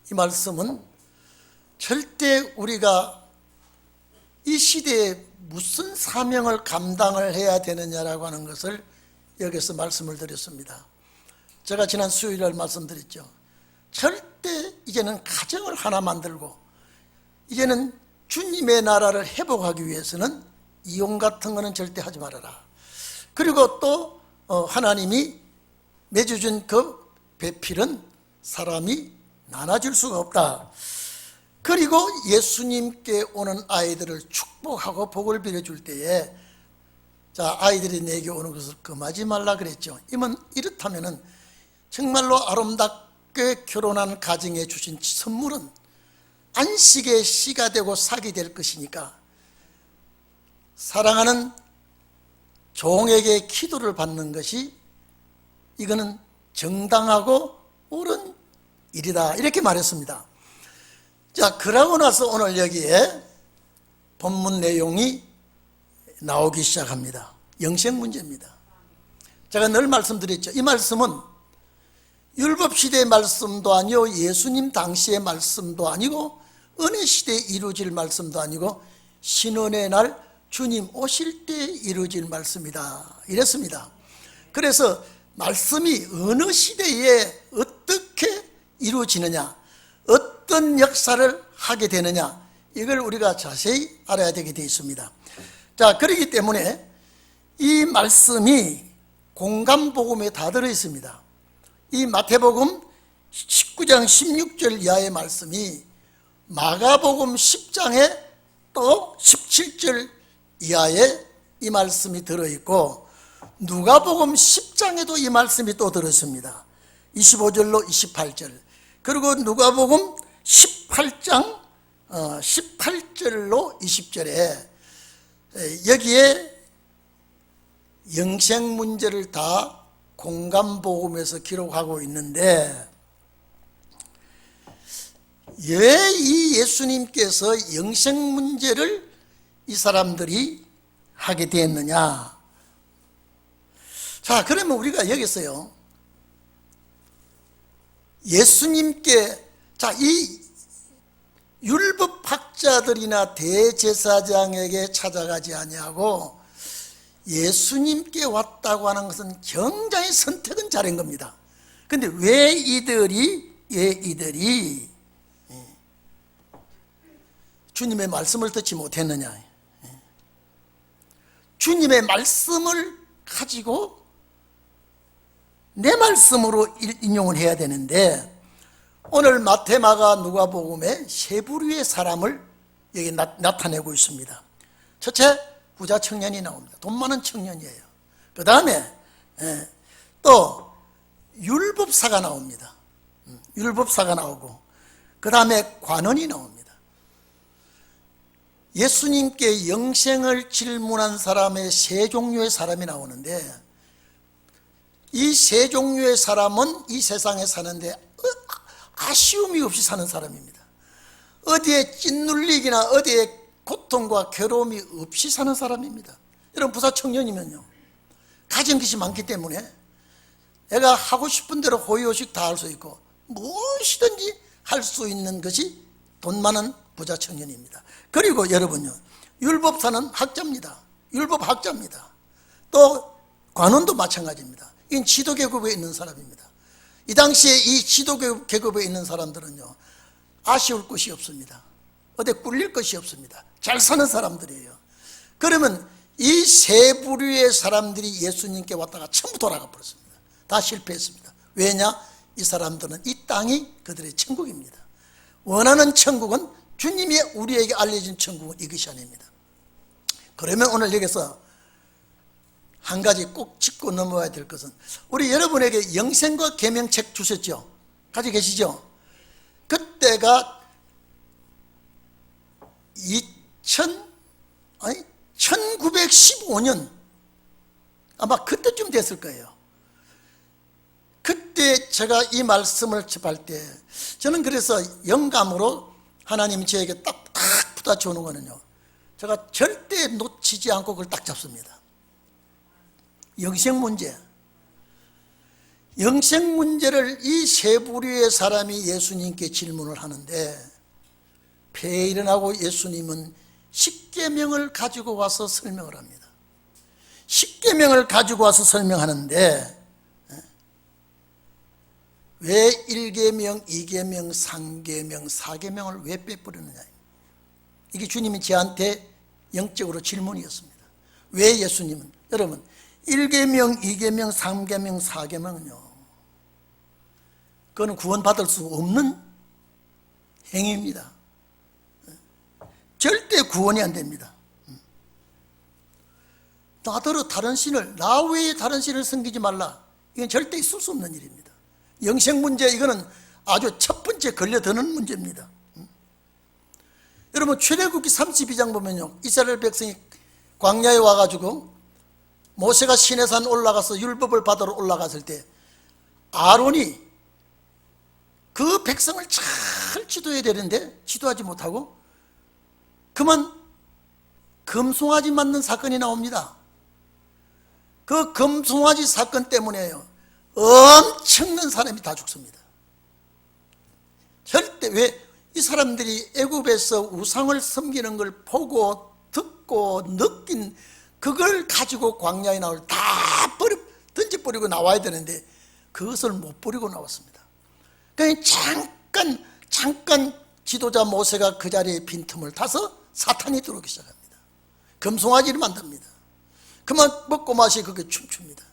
이 말씀은 절대 우리가 이 시대에 무슨 사명을 감당을 해야 되느냐라고 하는 것을 여기서 말씀을 드렸습니다. 제가 지난 수요일날 말씀드렸죠. 절대 이제는 가정을 하나 만들고 이제는 주님의 나라를 회복하기 위해서는 이용 같은 거는 절대 하지 말아라. 그리고 또 하나님이 맺어준 그 배필은 사람이 나눠줄 수가 없다. 그리고 예수님께 오는 아이들을 축복하고 복을 빌어줄 때에 자, 아이들이 내게 오는 것을 금하지 말라 그랬죠. 이렇다면은 정말로 아름답게 결혼한 가정에 주신 선물은 안식의 씨가 되고 삭이 될 것이니까 사랑하는 종에게 기도를 받는 것이 이거는 정당하고 옳은 일이다, 이렇게 말했습니다. 자, 그러고 나서 오늘 여기에 본문 내용이 나오기 시작합니다. 영생 문제입니다. 제가 늘 말씀드렸죠. 이 말씀은 율법시대의 말씀도 아니고 예수님 당시의 말씀도 아니고 은혜 시대에 이루어질 말씀도 아니고 신원의 날 주님 오실 때 이루어질 말씀이다, 이랬습니다. 그래서 말씀이 어느 시대에 어떻게 이루어지느냐, 어떤 역사를 하게 되느냐, 이걸 우리가 자세히 알아야 되게 되어 있습니다. 자, 그렇기 때문에 이 말씀이 공감복음에 다 들어 있습니다. 이 마태복음 19장 16절 이하의 말씀이 마가복음 10장에 또 17절 이하에 이 말씀이 들어있고 누가복음 10장에도 이 말씀이 또 들어있습니다. 25절로 28절, 그리고 누가복음 18장 18절로 20절에 여기에 영생 문제를 다 공감복음에서 기록하고 있는데 왜 이 예수님께서 영생 문제를 이 사람들이 하게 되었느냐? 자, 그러면 우리가 여기서요, 예수님께, 자, 이 율법학자들이나 대제사장에게 찾아가지 아니하고 예수님께 왔다고 하는 것은 굉장히 선택은 잘한 겁니다. 그런데 왜 이들이 주님의 말씀을 듣지 못했느냐? 주님의 말씀을 가지고 내 말씀으로 인용을 해야 되는데 오늘 마태, 마가, 누가복음에 세 부류의 사람을 여기 나타내고 있습니다. 첫째, 부자 청년이 나옵니다. 돈 많은 청년이에요. 그 다음에 또 율법사가 나옵니다. 율법사가 나오고 그 다음에 관원이 나옵니다. 예수님께 영생을 질문한 사람의 세 종류의 사람이 나오는데 이 세 종류의 사람은 이 세상에 사는데 아쉬움이 없이 사는 사람입니다. 어디에 찐눌리기나 어디에 고통과 괴로움이 없이 사는 사람입니다. 여러분, 부자 청년이면요, 가진 것이 많기 때문에 내가 하고 싶은 대로 호의호식 다 할 수 있고 무엇이든지 할 수 있는 것이 돈 많은 부자 청년입니다. 그리고 여러분요, 율법사는 학자입니다. 율법학자입니다. 또 관원도 마찬가지입니다. 이건 지도계급에 있는 사람입니다. 이 당시에 이 지도계급에 있는 사람들은요, 아쉬울 것이 없습니다. 어디 꿀릴 것이 없습니다. 잘 사는 사람들이에요. 그러면 이 세 부류의 사람들이 예수님께 왔다가 전부 돌아가 버렸습니다. 다 실패했습니다. 왜냐? 이 사람들은 이 땅이 그들의 천국입니다. 원하는 천국은 주님이 우리에게 알려진 천국은 이것이 아닙니다. 그러면 오늘 여기서 한 가지 꼭 짚고 넘어가야 될 것은, 우리 여러분에게 영생과 계명책 주셨죠? 가지고 계시죠? 그때가 1915년 아마 그때쯤 됐을 거예요. 그때 제가 이 말씀을 접할 때 저는 그래서 영감으로 하나님이 저에게 딱 부딪혀오는 거는요, 제가 절대 놓치지 않고 그걸 딱 잡습니다. 영생 문제. 영생 문제를 이 세 부류의 사람이 예수님께 질문을 하는데, 폐에 일어나고 예수님은 십계명을 가지고 와서 설명을 합니다. 십계명을 가지고 와서 설명하는데, 왜 1계명, 2계명, 3계명, 4계명을 왜 빼버리느냐, 이게 주님이 저한테 영적으로 질문이었습니다. 왜 예수님은, 여러분 1계명, 2계명, 3계명, 4계명은요, 그거는 구원받을 수 없는 행위입니다. 절대 구원이 안 됩니다. 나더러 다른 신을, 나 외에 다른 신을 섬기지 말라, 이건 절대 있을 수 없는 일입니다. 영생 문제, 이거는 아주 첫 번째 걸려드는 문제입니다. 여러분 출애굽기 32장 보면요, 이스라엘 백성이 광야에 와가지고 모세가 시내산 올라가서 율법을 받으러 올라갔을 때 아론이 그 백성을 잘 지도해야 되는데 지도하지 못하고 그만 금송아지 맞는 사건이 나옵니다. 그 금송아지 사건 때문에요, 엄청난 사람이 다 죽습니다. 절대, 왜? 이 사람들이 애굽에서 우상을 섬기는 걸 보고 듣고 느낀 그걸 가지고 광야에 나올 다 던져버리고 나와야 되는데 그것을 못 버리고 나왔습니다. 그러니까 잠깐 지도자 모세가 그 자리에 빈틈을 타서 사탄이 들어오기 시작합니다. 금송아지를 만듭니다. 그만 먹고 마시 그게 춤춥니다.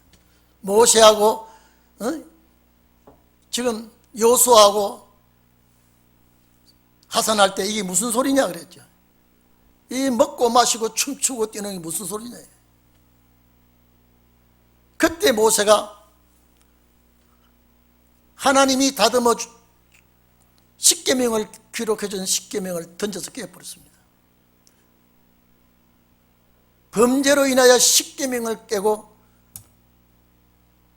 모세하고 지금 여호수아하고 하산할 때 이게 무슨 소리냐 그랬죠. 이 먹고 마시고 춤추고 뛰는 게 무슨 소리냐. 그때 모세가 하나님이 다듬어 십계명을 기록해 준 십계명을 던져서 깨버렸습니다. 범죄로 인하여 십계명을 깨고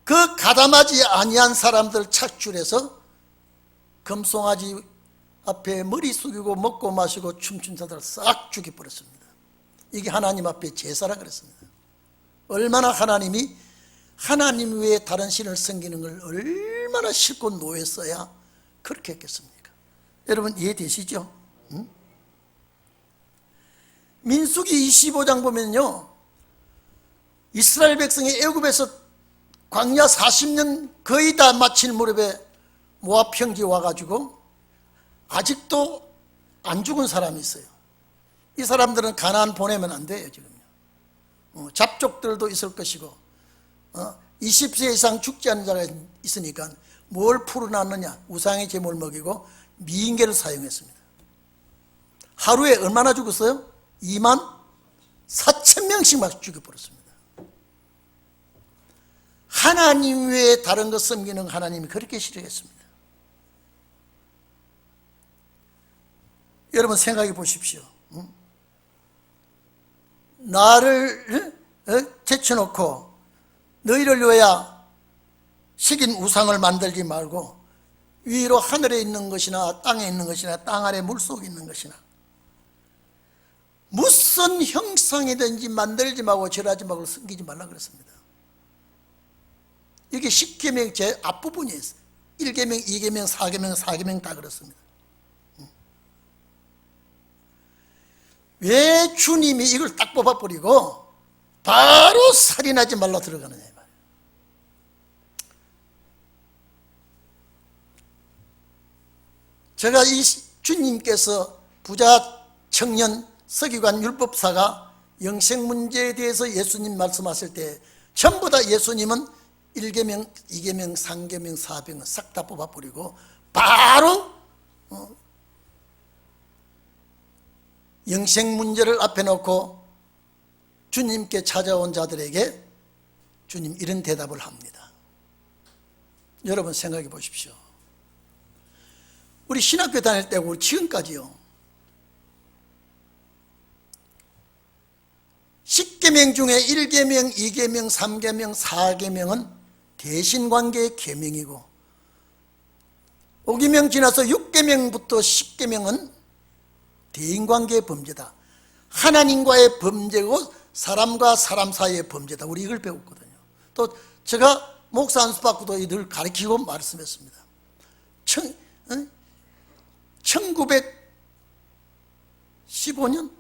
그 가담하지 아니한 사람들 착출해서 금송아지 앞에 머리 숙이고 먹고 마시고 춤춘 자들을 싹 죽여버렸습니다. 이게 하나님 앞에 제사라 그랬습니다. 얼마나 하나님이 하나님 외에 다른 신을 섬기는 걸 얼마나 싫고 노했어야 그렇게 했겠습니까? 여러분 이해되시죠? 응? 민수기 25장 보면요, 이스라엘 백성이 애굽에서 광야 40년 거의 다 마칠 무렵에 모압 형제 와가지고 아직도 안 죽은 사람이 있어요. 이 사람들은 가나안 보내면 안 돼요. 지금요. 잡족들도 있을 것이고 20세 이상 죽지 않은 자가 있으니까 뭘 풀어놨느냐, 우상의 제물을 먹이고 미인계를 사용했습니다. 하루에 얼마나 죽었어요? 24,000명씩 막 죽여버렸습니다. 하나님 외에 다른 것 섬기는 하나님이 그렇게 싫어했습니다. 여러분 생각해 보십시오. 나를 제쳐놓고 너희를 위하여 식인 우상을 만들지 말고 위로 하늘에 있는 것이나 땅에 있는 것이나 땅 아래 물속에 있는 것이나 무슨 형상이든지 만들지 말고 절하지 말고 섬기지 말라 그랬습니다. 이게 10계명 제 앞부분이 있어요. 1계명, 2계명, 4계명, 4계명 다 그렇습니다. 왜 주님이 이걸 딱 뽑아버리고 바로 살인하지 말라 들어가느냐 이 말이에요. 제가 이 주님께서 부자 청년 서기관 율법사가 영생 문제에 대해서 예수님 말씀하실 때 전부 다 예수님은 1계명, 2계명, 3계명, 4계명 싹 다 뽑아버리고 바로 영생 문제를 앞에 놓고 주님께 찾아온 자들에게 주님 이런 대답을 합니다. 여러분 생각해 보십시오. 우리 신학교 다닐 때고 지금까지요, 10계명 중에 1계명, 2계명, 3계명, 4계명은 대신관계의 계명이고 5계명 지나서 6계명부터 10계명은 대인관계의 범죄다. 하나님과의 범죄고 사람과 사람 사이의 범죄다. 우리 이걸 배웠거든요. 또 제가 목사 안수받고도 늘 가르치고 말씀했습니다. 1915년?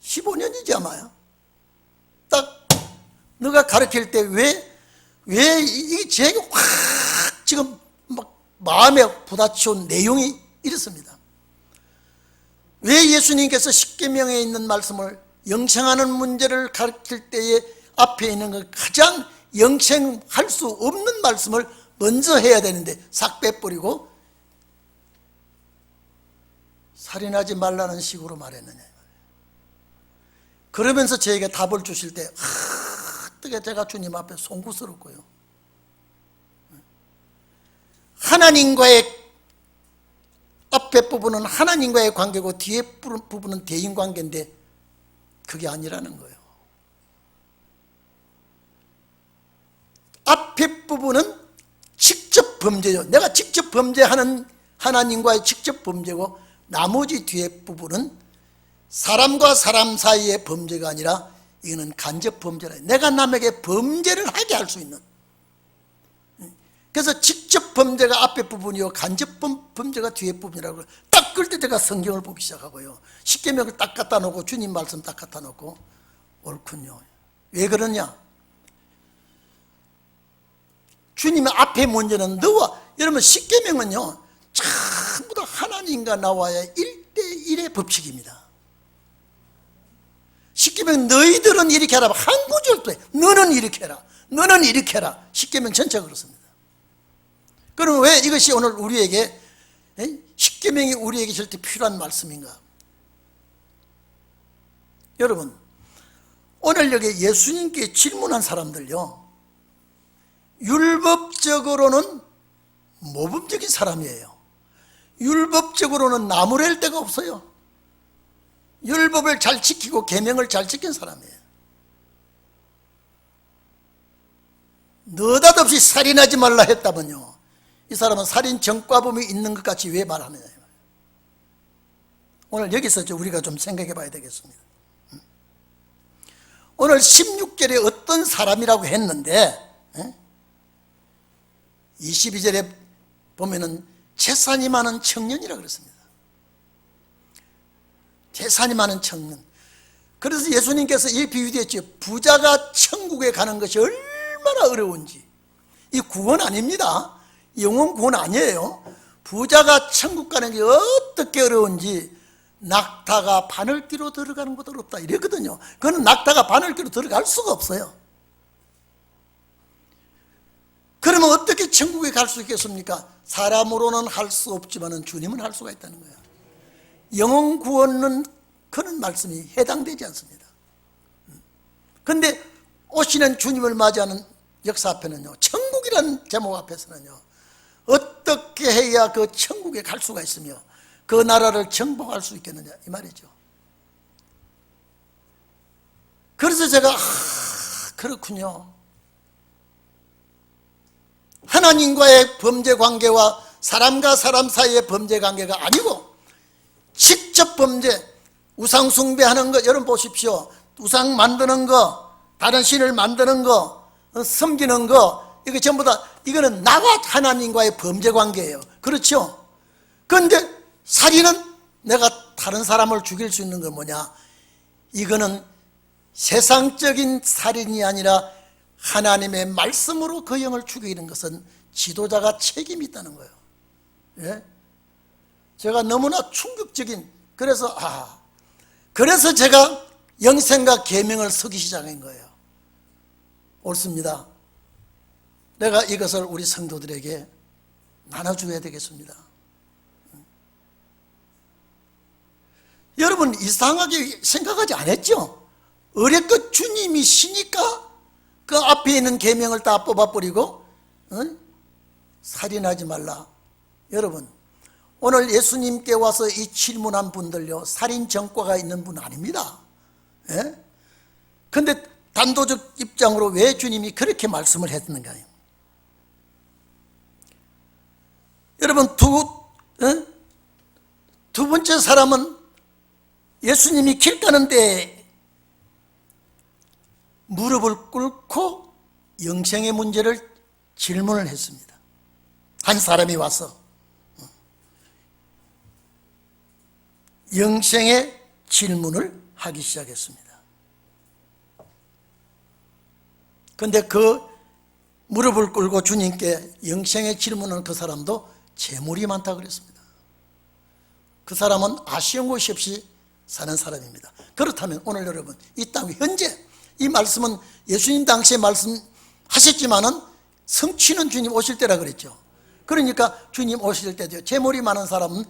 15년이지 아마요. 딱 너가 가르칠 때 왜 이게 제게 확 지금 막 마음에 부딪혀온 내용이 이렇습니다. 왜 예수님께서 십계명에 있는 말씀을 영생하는 문제를 가르칠 때에 앞에 있는 그 가장 영생할 수 없는 말씀을 먼저 해야 되는데 싹 빼버리고 살인하지 말라는 식으로 말했느냐. 그러면서 저에게 답을 주실 때 어떻게 제가 주님 앞에 송구스럽고요. 하나님과의 앞에 부분은 하나님과의 관계고 뒤에 부분은 대인관계인데 그게 아니라는 거예요. 앞에 부분은 직접 범죄죠. 내가 직접 범죄하는 하나님과의 직접 범죄고 나머지 뒤에 부분은 사람과 사람 사이의 범죄가 아니라 이거는 간접 범죄라. 내가 남에게 범죄를 하게 할 수 있는. 그래서 직접 범죄가 앞에 부분이요 간접 범죄가 뒤에 부분이라고. 딱 그럴 때 제가 성경을 보기 시작하고요. 십계명을 딱 갖다 놓고 주님 말씀 딱 갖다 놓고 옳군요. 왜 그러냐? 주님의 앞에 문제는 너와 여러분 십계명은요 전부 다 하나님과 나와의 1대1의 법칙입니다. 십계명 너희들은 이렇게 하라 한 구절도 해. 너는 이렇게 해라. 너는 이렇게 해라. 십계명 전체가 그렇습니다. 그럼 왜 이것이 오늘 우리에게 십계명이 우리에게 절대 필요한 말씀인가? 여러분 오늘 여기 예수님께 질문한 사람들요 율법적으로는 모범적인 사람이에요. 율법적으로는 나무랄 데가 없어요. 율법을 잘 지키고 계명을 잘 지킨 사람이에요. 느닷없이 살인하지 말라 했다면요 이 사람은 살인 전과범이 있는 것 같이 왜 말하느냐. 오늘 여기서 우리가 좀 생각해 봐야 되겠습니다. 오늘 16절에 어떤 사람이라고 했는데 22절에 보면은 재산이 많은 청년이라고 그랬습니다. 재산이 많은 청년. 그래서 예수님께서 이 비유도 했죠. 부자가 천국에 가는 것이 얼마나 어려운지. 이 구원 아닙니다. 영원 구원 아니에요. 부자가 천국 가는 게 어떻게 어려운지 낙타가 바늘귀로 들어가는 것도 어렵다 이랬거든요. 그건 낙타가 바늘귀로 들어갈 수가 없어요. 그러면 어떻게 천국에 갈 수 있겠습니까? 사람으로는 할 수 없지만 주님은 할 수가 있다는 거예요. 영원 구원은 그런 말씀이 해당되지 않습니다. 그런데 오시는 주님을 맞이하는 역사 앞에는요 천국이라는 제목 앞에서는요 어떻게 해야 그 천국에 갈 수가 있으며 그 나라를 정복할 수 있겠느냐 이 말이죠. 그래서 제가 그렇군요. 하나님과의 범죄 관계와 사람과 사람 사이의 범죄 관계가 아니고 직접 범죄, 우상 숭배하는 거 여러분 보십시오. 우상 만드는 거, 다른 신을 만드는 거, 섬기는 거 이거 전부 다 이거는 나와 하나님과의 범죄 관계예요. 그렇죠? 그런데 살인은 내가 다른 사람을 죽일 수 있는 건 뭐냐? 이거는 세상적인 살인이 아니라 하나님의 말씀으로 그 영을 죽이는 것은 지도자가 책임이 있다는 거예요. 예? 제가 너무나 충격적인 그래서 제가 영생과 계명을 쓰기 시작한 거예요. 옳습니다. 내가 이것을 우리 성도들에게 나눠줘야 되겠습니다. 여러분 이상하게 생각하지 않았죠? 어렵고 주님이 시니까 그 앞에 있는 계명을 다 뽑아버리고 살인하지 말라. 여러분 오늘 예수님께 와서 이 질문한 분들요 살인 전과가 있는 분 아닙니다. 그런데 단도적 입장으로 왜 주님이 그렇게 말씀을 했는가요? 여러분 두 번째 사람은 예수님이 길 가는데 무릎을 꿇고 영생의 문제를 질문을 했습니다. 한 사람이 와서 영생의 질문을 하기 시작했습니다. 그런데 그 무릎을 꿇고 주님께 영생의 질문한 그 사람도 재물이 많다 그랬습니다. 그 사람은 아쉬운 것이 없이 사는 사람입니다. 그렇다면 오늘 여러분, 이 땅 현재 이 말씀은 예수님 당시에 말씀하셨지만은 성취는 주님 오실 때라 그랬죠. 그러니까 주님 오실 때도 재물이 많은 사람은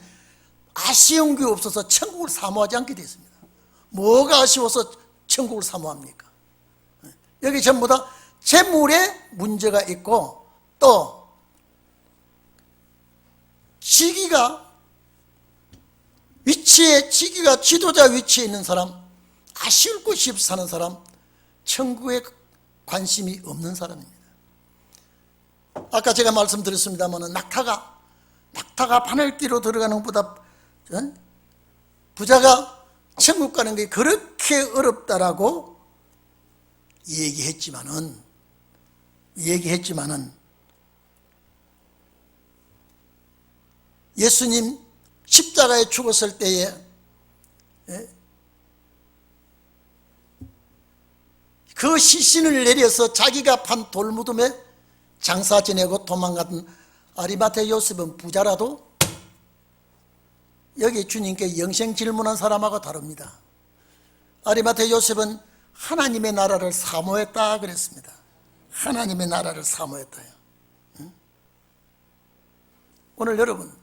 아쉬운 게 없어서 천국을 사모하지 않게 됐습니다. 뭐가 아쉬워서 천국을 사모합니까? 여기 전부 다 재물에 문제가 있고 또 지기가 지도자 위치에 있는 사람, 아쉬울 것이 없이 사는 사람, 천국에 관심이 없는 사람입니다. 아까 제가 말씀드렸습니다만 낙타가 바늘귀로 들어가는 것보다 부자가 천국 가는 게 그렇게 어렵다라고 얘기했지만은 예수님 십자가에 죽었을 때에 그 시신을 내려서 자기가 판 돌무덤에 장사 지내고 도망간 아리마테 요셉은 부자라도 여기 주님께 영생 질문한 사람하고 다릅니다. 아리마테 요셉은 하나님의 나라를 사모했다 그랬습니다. 하나님의 나라를 사모했다요. 오늘 여러분,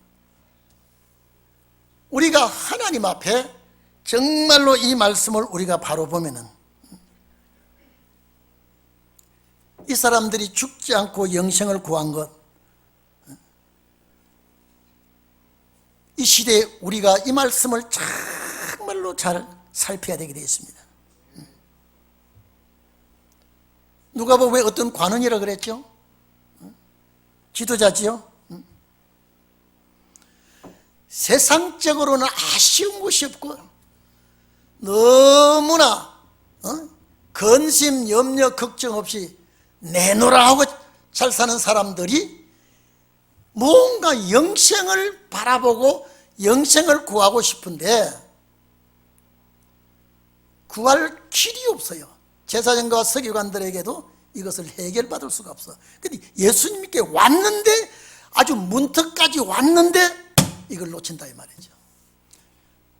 우리가 하나님 앞에 정말로 이 말씀을 우리가 바로 보면은 이 사람들이 죽지 않고 영생을 구한 것, 이 시대에 우리가 이 말씀을 정말로 잘 살펴야 되게 되어 있습니다. 누가복음에 어떤 관원이라 그랬죠? 지도자지요? 세상적으로는 아쉬운 것이 없고 너무나 근심, 염려, 걱정 없이 내놓으라 하고 잘 사는 사람들이 뭔가 영생을 바라보고 영생을 구하고 싶은데 구할 길이 없어요. 제사장과 서기관들에게도 이것을 해결받을 수가 없어. 근데 예수님께 왔는데, 아주 문턱까지 왔는데 이걸 놓친다 이 말이죠.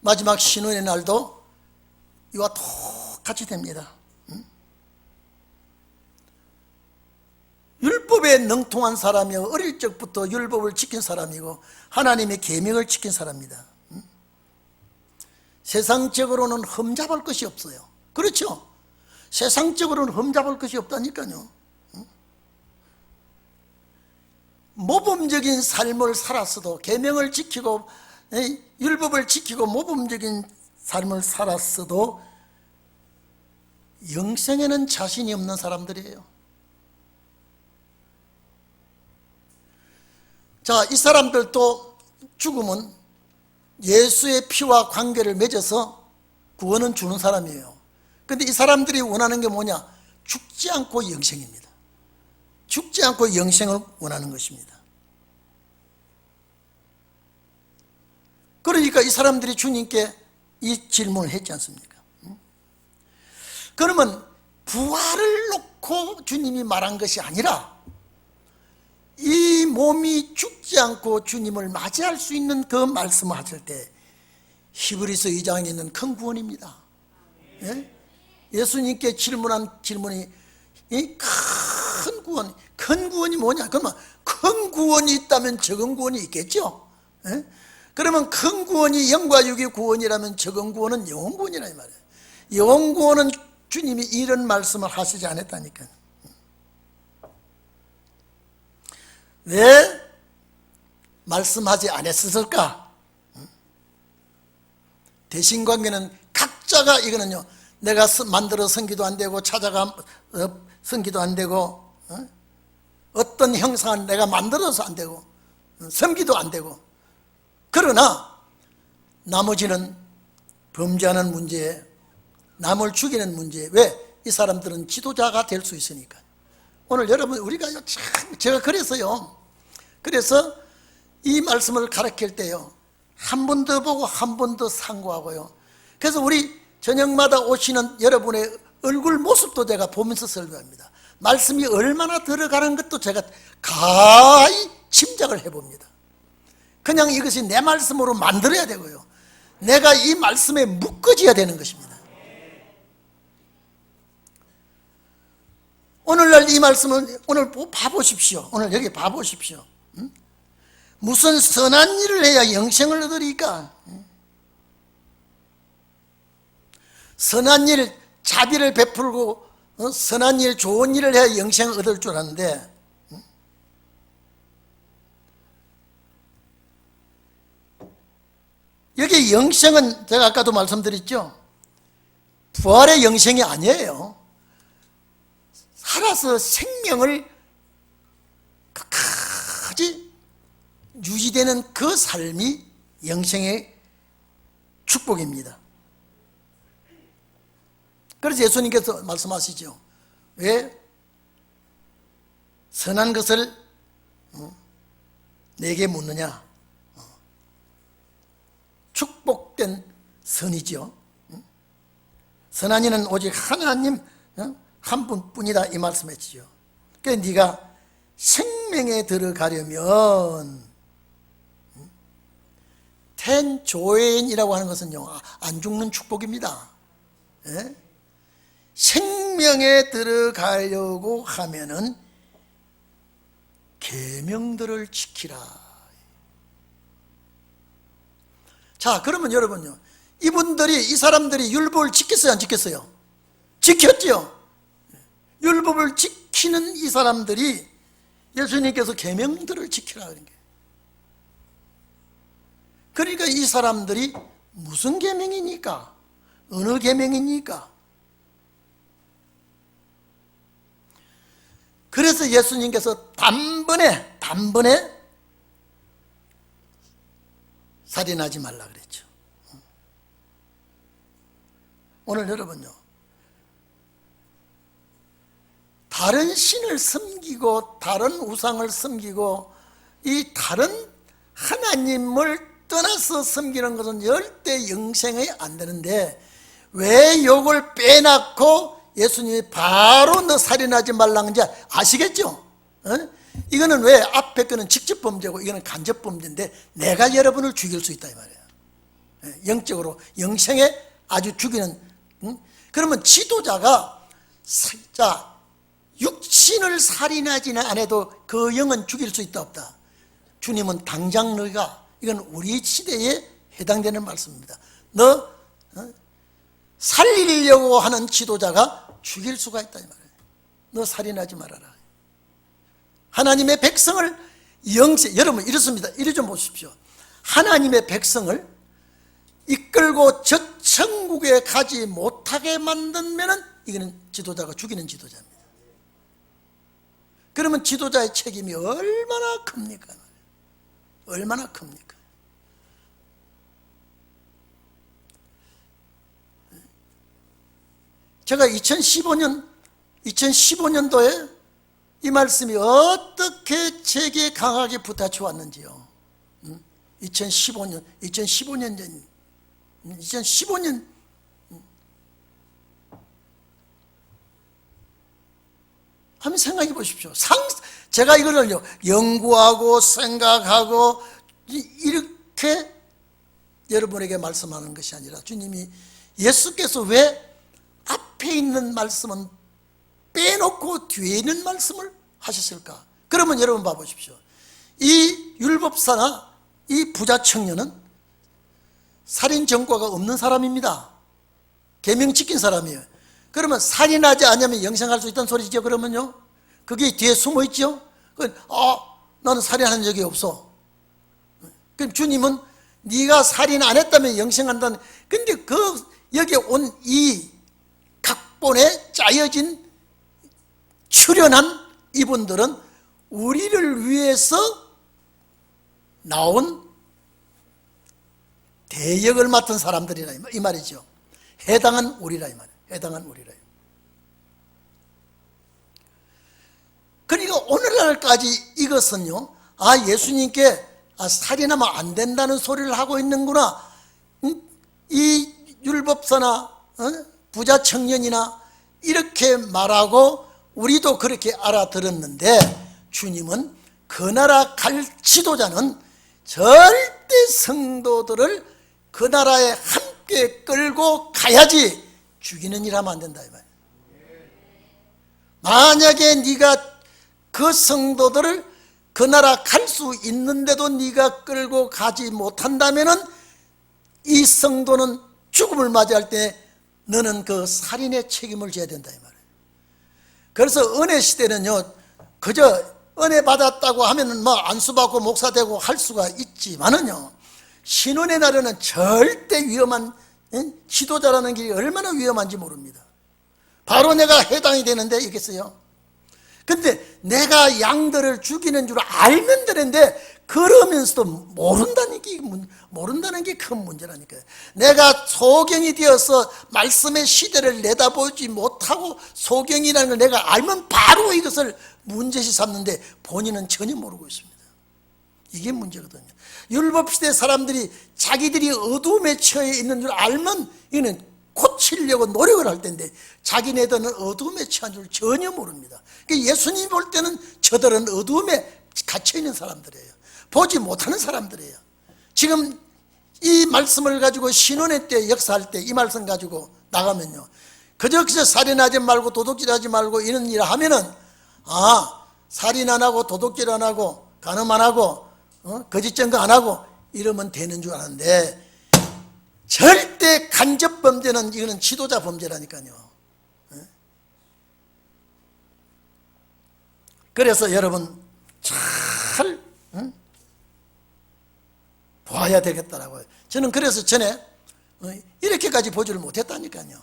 마지막 신혼의 날도 이와 똑같이 됩니다. 율법에 능통한 사람이요, 어릴 적부터 율법을 지킨 사람이고 하나님의 계명을 지킨 사람입니다. 세상적으로는 흠잡을 것이 없어요. 그렇죠? 세상적으로는 흠잡을 것이 없다니까요. 모범적인 삶을 살았어도, 계명을 지키고 율법을 지키고 모범적인 삶을 살았어도 영생에는 자신이 없는 사람들이에요. 자, 이 사람들도 죽음은 예수의 피와 관계를 맺어서 구원은 주는 사람이에요. 그런데 이 사람들이 원하는 게 뭐냐? 죽지 않고 영생입니다. 죽지 않고 영생을 원하는 것입니다. 그러니까 이 사람들이 주님께 이 질문을 했지 않습니까? 그러면 부활을 놓고 주님이 말한 것이 아니라 이 몸이 죽지 않고 주님을 맞이할 수 있는 그 말씀을 하실 때 히브리서 2장에 있는 큰 구원입니다. 예? 예수님께 질문한 질문이 이 큰 구원, 큰 구원이 뭐냐? 그러면 큰 구원이 있다면 적은 구원이 있겠죠? 예? 그러면 큰 구원이 영과 육의 구원이라면 적은 구원은 영원 구원이라 이 말이에요. 영원 구원은 주님이 이런 말씀을 하시지 않았다니까요. 왜 말씀하지 않았을까? 대신관계는 각자가 이거는요, 내가 만들어 섬기도 안 되고 찾아가 섬기도 안 되고 어떤 형상을 내가 만들어서 안 되고 섬기도 안 되고, 그러나 나머지는 범죄하는 문제에, 남을 죽이는 문제에, 왜? 이 사람들은 지도자가 될 수 있으니까. 오늘 여러분 우리가 참 제가 그래서 이 말씀을 가르칠 때요 한 번 더 보고 한 번 더 상고하고요. 그래서 우리 저녁마다 오시는 여러분의 얼굴 모습도 제가 보면서 설교합니다. 말씀이 얼마나 들어가는 것도 제가 가히 짐작을 해봅니다. 그냥 이것이 내 말씀으로 만들어야 되고요, 내가 이 말씀에 묶어져야 되는 것입니다. 오늘날 이 말씀은 오늘 봐보십시오. 오늘 여기 봐보십시오. 무슨 선한 일을 해야 영생을 얻으리까? 선한 일, 자비를 베풀고 선한 일, 좋은 일을 해야 영생을 얻을 줄 아는데 여기 영생은 제가 아까도 말씀드렸죠, 부활의 영생이 아니에요. 살아서 생명을 끝까지 유지되는 그 삶이 영생의 축복입니다. 그래서 예수님께서 말씀하시죠. 왜 선한 것을 내게 묻느냐? 축복된 선이죠. 선한 이는 오직 하나님 한 분뿐이다, 이 말씀했지요. 그러니까 네가 생명에 들어가려면 텐조인이라고 하는 것은요 안 죽는 축복입니다. 예? 생명에 들어가려고 하면은 계명들을 지키라. 자, 그러면 여러분요, 이 사람들이 율법을 지켰어요, 안 지켰어요? 지켰죠. 율법을 지키는 이 사람들이 예수님께서 계명들을 지키라 그런 게. 그러니까 이 사람들이 무슨 계명이니까? 어느 계명이니까? 그래서 예수님께서 단번에 살인하지 말라 그랬죠. 오늘 여러분요, 다른 신을 섬기고 다른 우상을 섬기고 이 다른 하나님을 떠나서 섬기는 것은 절대 영생이 안 되는데, 왜 욕을 빼놨고 예수님이 바로 너 살인하지 말라는지 아시겠죠? 이거는 왜 앞에 거는 직접 범죄고 이거는 간접 범죄인데 내가 여러분을 죽일 수 있다 이 말이에요. 영적으로 영생에 아주 죽이는. 그러면 지도자가 자 육신을 살인하지는 않아도 그 영은 죽일 수 있다 없다? 주님은 당장 너희가, 이건 우리 시대에 해당되는 말씀입니다. 너 살리려고 하는 지도자가 죽일 수가 있다 이 말이에요. 너 살인하지 말아라. 하나님의 백성을 여러분 이렇습니다. 이리 좀 보십시오. 하나님의 백성을 이끌고 저 천국에 가지 못하게 만들면은 이거는 지도자가 죽이는 지도자입니다. 그러면 지도자의 책임이 얼마나 큽니까? 얼마나 큽니까? 제가 2015년도에 이 말씀이 어떻게 제게 강하게 부딪혀 왔는지요. 2015년 한번 생각해 보십시오. 제가 이거를요 연구하고 생각하고 이렇게 여러분에게 말씀하는 것이 아니라 주님이, 예수께서 왜 앞에 있는 말씀은 빼놓고 뒤에 있는 말씀을 하셨을까? 그러면 여러분 봐보십시오. 이 율법사나 이 부자 청년은 살인 전과가 없는 사람입니다. 계명 지킨 사람이에요. 그러면 살인하지 않으면 영생할 수 있다는 소리죠. 그러면요, 그게 뒤에 숨어 있죠. 나는 살인한 적이 없어. 그럼 주님은 네가 살인 안 했다면 영생한다는. 근데 여기 온 이 각본에 짜여진 출연한 이분들은 우리를 위해서 나온 대역을 맡은 사람들이라 이 말이죠. 해당한 우리라 이 말이에요. 해당한 우리라. 그러니까 오늘날까지 이것은요, 예수님께 살인하면 안 된다는 소리를 하고 있는구나. 이 율법사나 부자 청년이나 이렇게 말하고 우리도 그렇게 알아들었는데, 주님은 그 나라 갈 지도자는 절대 성도들을 그 나라에 함께 끌고 가야지 죽이는 일 하면 안 된다 이 말이에요. 만약에 네가 그 성도들을 그 나라 갈 수 있는데도 네가 끌고 가지 못한다면은 이 성도는 죽음을 맞이할 때 너는 그 살인의 책임을 져야 된다 이 말이에요. 그래서 은혜 시대는요, 그저 은혜 받았다고 하면은 뭐 안수받고 목사 되고 할 수가 있지만은요, 신혼의 날에는 절대 위험한 지도자라는 길이 얼마나 위험한지 모릅니다. 바로 내가 해당이 되는데 있겠어요? 근데 내가 양들을 죽이는 줄 알면 되는데 그러면서도 모른다는 게 큰 문제라니까요. 내가 소경이 되어서 말씀의 시대를 내다보지 못하고 소경이라는 걸 내가 알면 바로 이것을 문제시 삼는데 본인은 전혀 모르고 있습니다. 이게 문제거든요. 율법시대 사람들이 자기들이 어두움에 처해 있는 줄 알면 이는 고치려고 노력을 할 텐데 자기네들은 어두움에 처한 줄 전혀 모릅니다. 그러니까 예수님 볼 때는 저들은 어두움에 갇혀있는 사람들이에요. 보지 못하는 사람들이에요. 지금 이 말씀을 가지고 신혼의 때 역사할 때 이 말씀 가지고 나가면요, 그저 살인하지 말고 도둑질하지 말고 이런 일을 하면은 살인 안 하고 도둑질 안 하고 간음 안 하고 거짓 증거 안 하고 이러면 되는 줄 아는데, 절대 간접 범죄는 이거는 지도자 범죄라니까요. 그래서 여러분 잘 봐야 되겠다라고요. 저는 그래서 전에 이렇게까지 보지를 못했다니까요.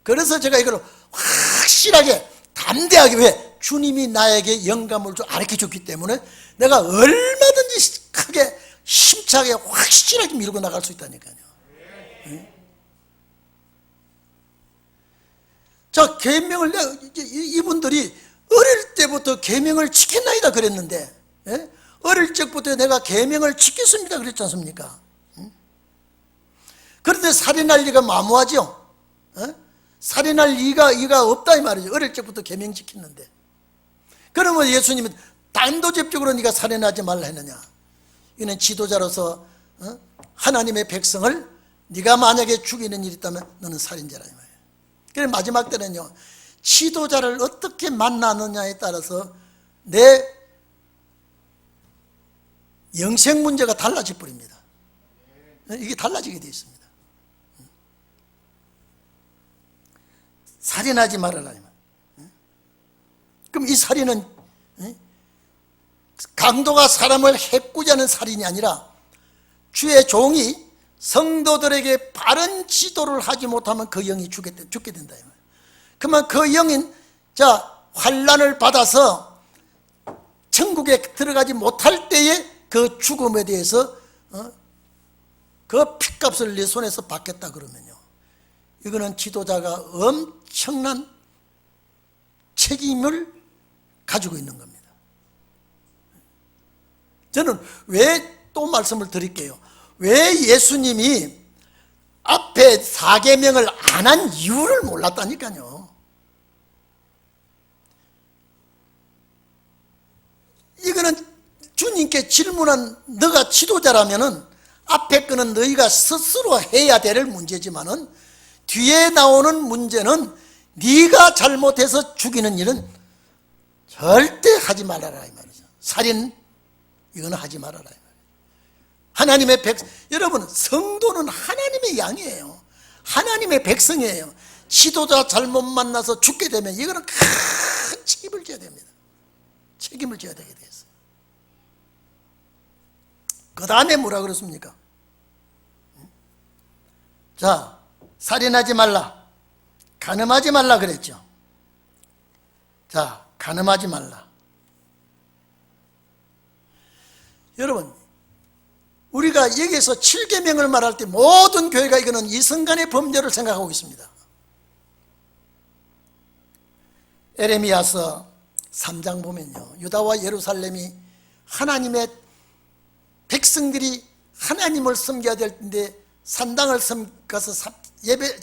그래서 제가 이걸 확실하게 담대하게, 왜? 주님이 나에게 영감을 가르쳐줬기 때문에 내가 얼마든지 크게 힘차게 확실하게 밀고 나갈 수 있다니까요. 자, 계명을 이분들이 어릴 때부터 계명을 지켰나이다 그랬는데, 어릴 적부터 내가 계명을 지켰습니다 그랬지 않습니까? 그런데 살인할 리가 마무하죠. 살인할 리가 없다 이 말이죠. 어릴 적부터 계명 지켰는데. 그러면 예수님은 단도직입적으로 네가 살인하지 말라 했느냐? 이는 지도자로서 하나님의 백성을 네가 만약에 죽이는 일이 있다면 너는 살인자라 이 말이에요. 그래서 마지막 때는요, 지도자를 어떻게 만나느냐에 따라서 내 영생 문제가 달라질 뿐입니다. 이게 달라지게 되어 있습니다. 살인하지 말아라. 그럼 이 살인은 강도가 사람을 해꾸자는 살인이 아니라 주의 종이 성도들에게 바른 지도를 하지 못하면 그 영이 죽게 된다. 그러면 그 영인 환난을 받아서 천국에 들어가지 못할 때에 그 죽음에 대해서 그 핏값을 내 손에서 받겠다 그러면요, 이거는 지도자가 엄청난 책임을 가지고 있는 겁니다. 저는 왜 또 말씀을 드릴게요. 왜 예수님이 앞에 4계명을 안 한 이유를 몰랐다니까요. 이거는 주님께 질문한, 너가 지도자라면은 앞에 거는 너희가 스스로 해야 될 문제지만은 뒤에 나오는 문제는 네가 잘못해서 죽이는 일은 절대 하지 말아라 이 말이죠. 살인 이거는 하지 말아라 이 말이에요. 하나님의 여러분, 성도는 하나님의 양이에요. 하나님의 백성이에요. 지도자 잘못 만나서 죽게 되면 이거는 큰 책임을 져야 됩니다. 책임을 져야 되게 됐어요. 그 다음에 뭐라 그랬습니까? 자, 살인하지 말라, 간음하지 말라 그랬죠. 자, 간음하지 말라. 여러분, 우리가 여기에서 7계명을 말할 때 모든 교회가 이거는 이성간의 범죄를 생각하고 있습니다. 에레미야서 3장 보면요, 유다와 예루살렘이 하나님의 백성들이 하나님을 섬겨야 될 텐데 산당을 가서 예배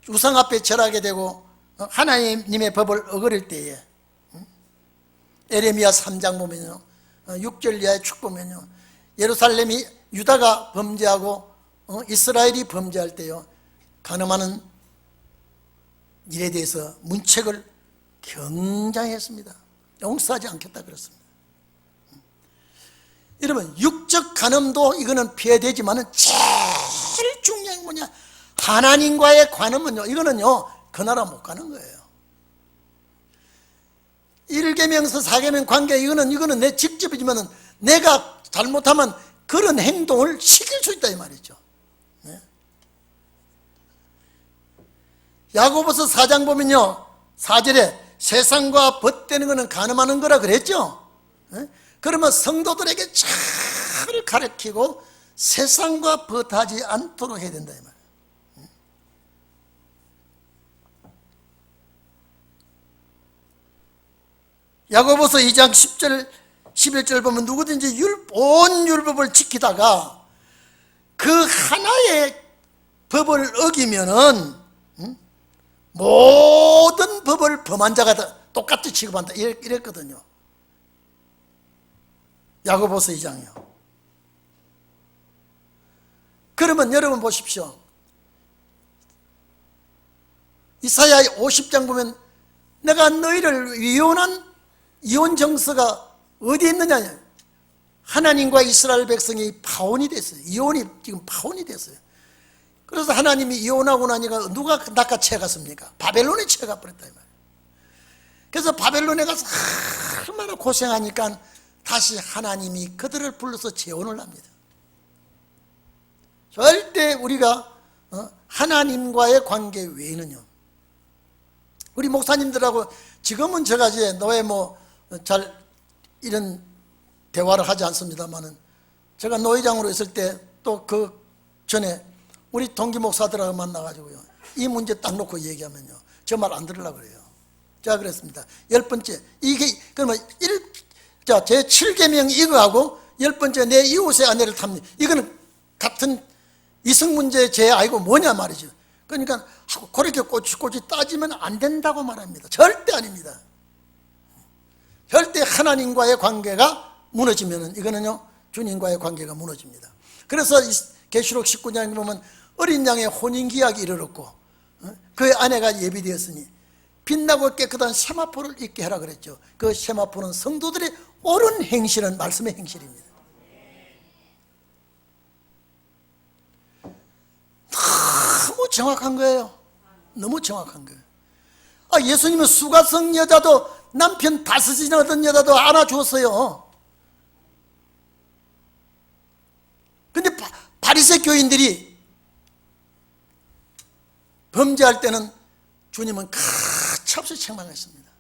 우상 앞에 절하게 되고 하나님의 법을 어길 때에, 에레미야 3장 보면요, 6절 이하에 쭉 보면요, 예루살렘이 유다가 범죄하고 이스라엘이 범죄할 때요, 간음하는 일에 대해서 문책을 경장했습니다. 용서하지 않겠다 그랬습니다. 여러분, 육적 간음도 이거는 피해되지만 제일 중요한 게 뭐냐, 하나님과의 관음은요, 이거는요 그 나라 못 가는 거예요. 1계명서 4계명 관계, 이거는 내 직접이지만 내가 잘못하면 그런 행동을 시킬 수 있다 이 말이죠. 네? 야고보서 4장 보면요, 4절에 세상과 벗되는 것은 간음하는 거라 그랬죠. 네? 그러면 성도들에게 잘 가르치고 세상과 벗하지 않도록 해야 된다 이 말이에요. 야고보서 2장 10절 11절 보면 누구든지 온 율법을 지키다가 그 하나의 법을 어기면은 모든 법을 범한 자가 똑같이 취급한다 이랬거든요. 야고보서 2장이요. 그러면 여러분 보십시오. 이사야 50장 보면 내가 너희를 이혼 정서가 어디 있느냐, 하나님과 이스라엘 백성이 파혼이 됐어요. 이혼이 지금 파혼이 됐어요. 그래서 하나님이 이혼하고 나니까 누가 낚아채갔습니까? 바벨론이 채가 버렸다 이 말이에요. 그래서 바벨론에 가서 얼마나 고생하니까 다시 하나님이 그들을 불러서 재혼을 합니다. 절대 우리가 하나님과의 관계 외에는요, 우리 목사님들하고 지금은 제가 이제 노예 잘 이런 대화를 하지 않습니다만은, 제가 노회장으로 있을 때 또 그 전에 우리 동기 목사들하고 만나가지고요, 이 문제 딱 놓고 얘기하면요, 저 말 안 들으려고 그래요. 제가 그랬습니다. 10번째, 이게 그러면 제 7계명 이거하고 10번째 내 이웃의 아내를 탑니다, 이거는 같은 이성 문제 제 아이고 뭐냐 말이죠. 그러니까 그렇게 꼬치꼬치 따지면 안 된다고 말합니다. 절대 아닙니다. 절대 하나님과의 관계가 무너지면 이거는요, 주님과의 관계가 무너집니다. 그래서 계시록 19장에 보면 어린 양의 혼인기약이 이르렀고 그의 아내가 예비되었으니 빛나고 깨끗한 세마포를 입게 하라 그랬죠. 그 세마포는 성도들의 옳은 행실은 말씀의 행실입니다. 너무 정확한 거예요. 너무 정확한 거예요. 예수님은 수가성 여자도 남편 5이나 얻은 여자도 안아주었어요. 근데 바리새 교인들이 범죄할 때는 주님은 가차없이 책망했습니다.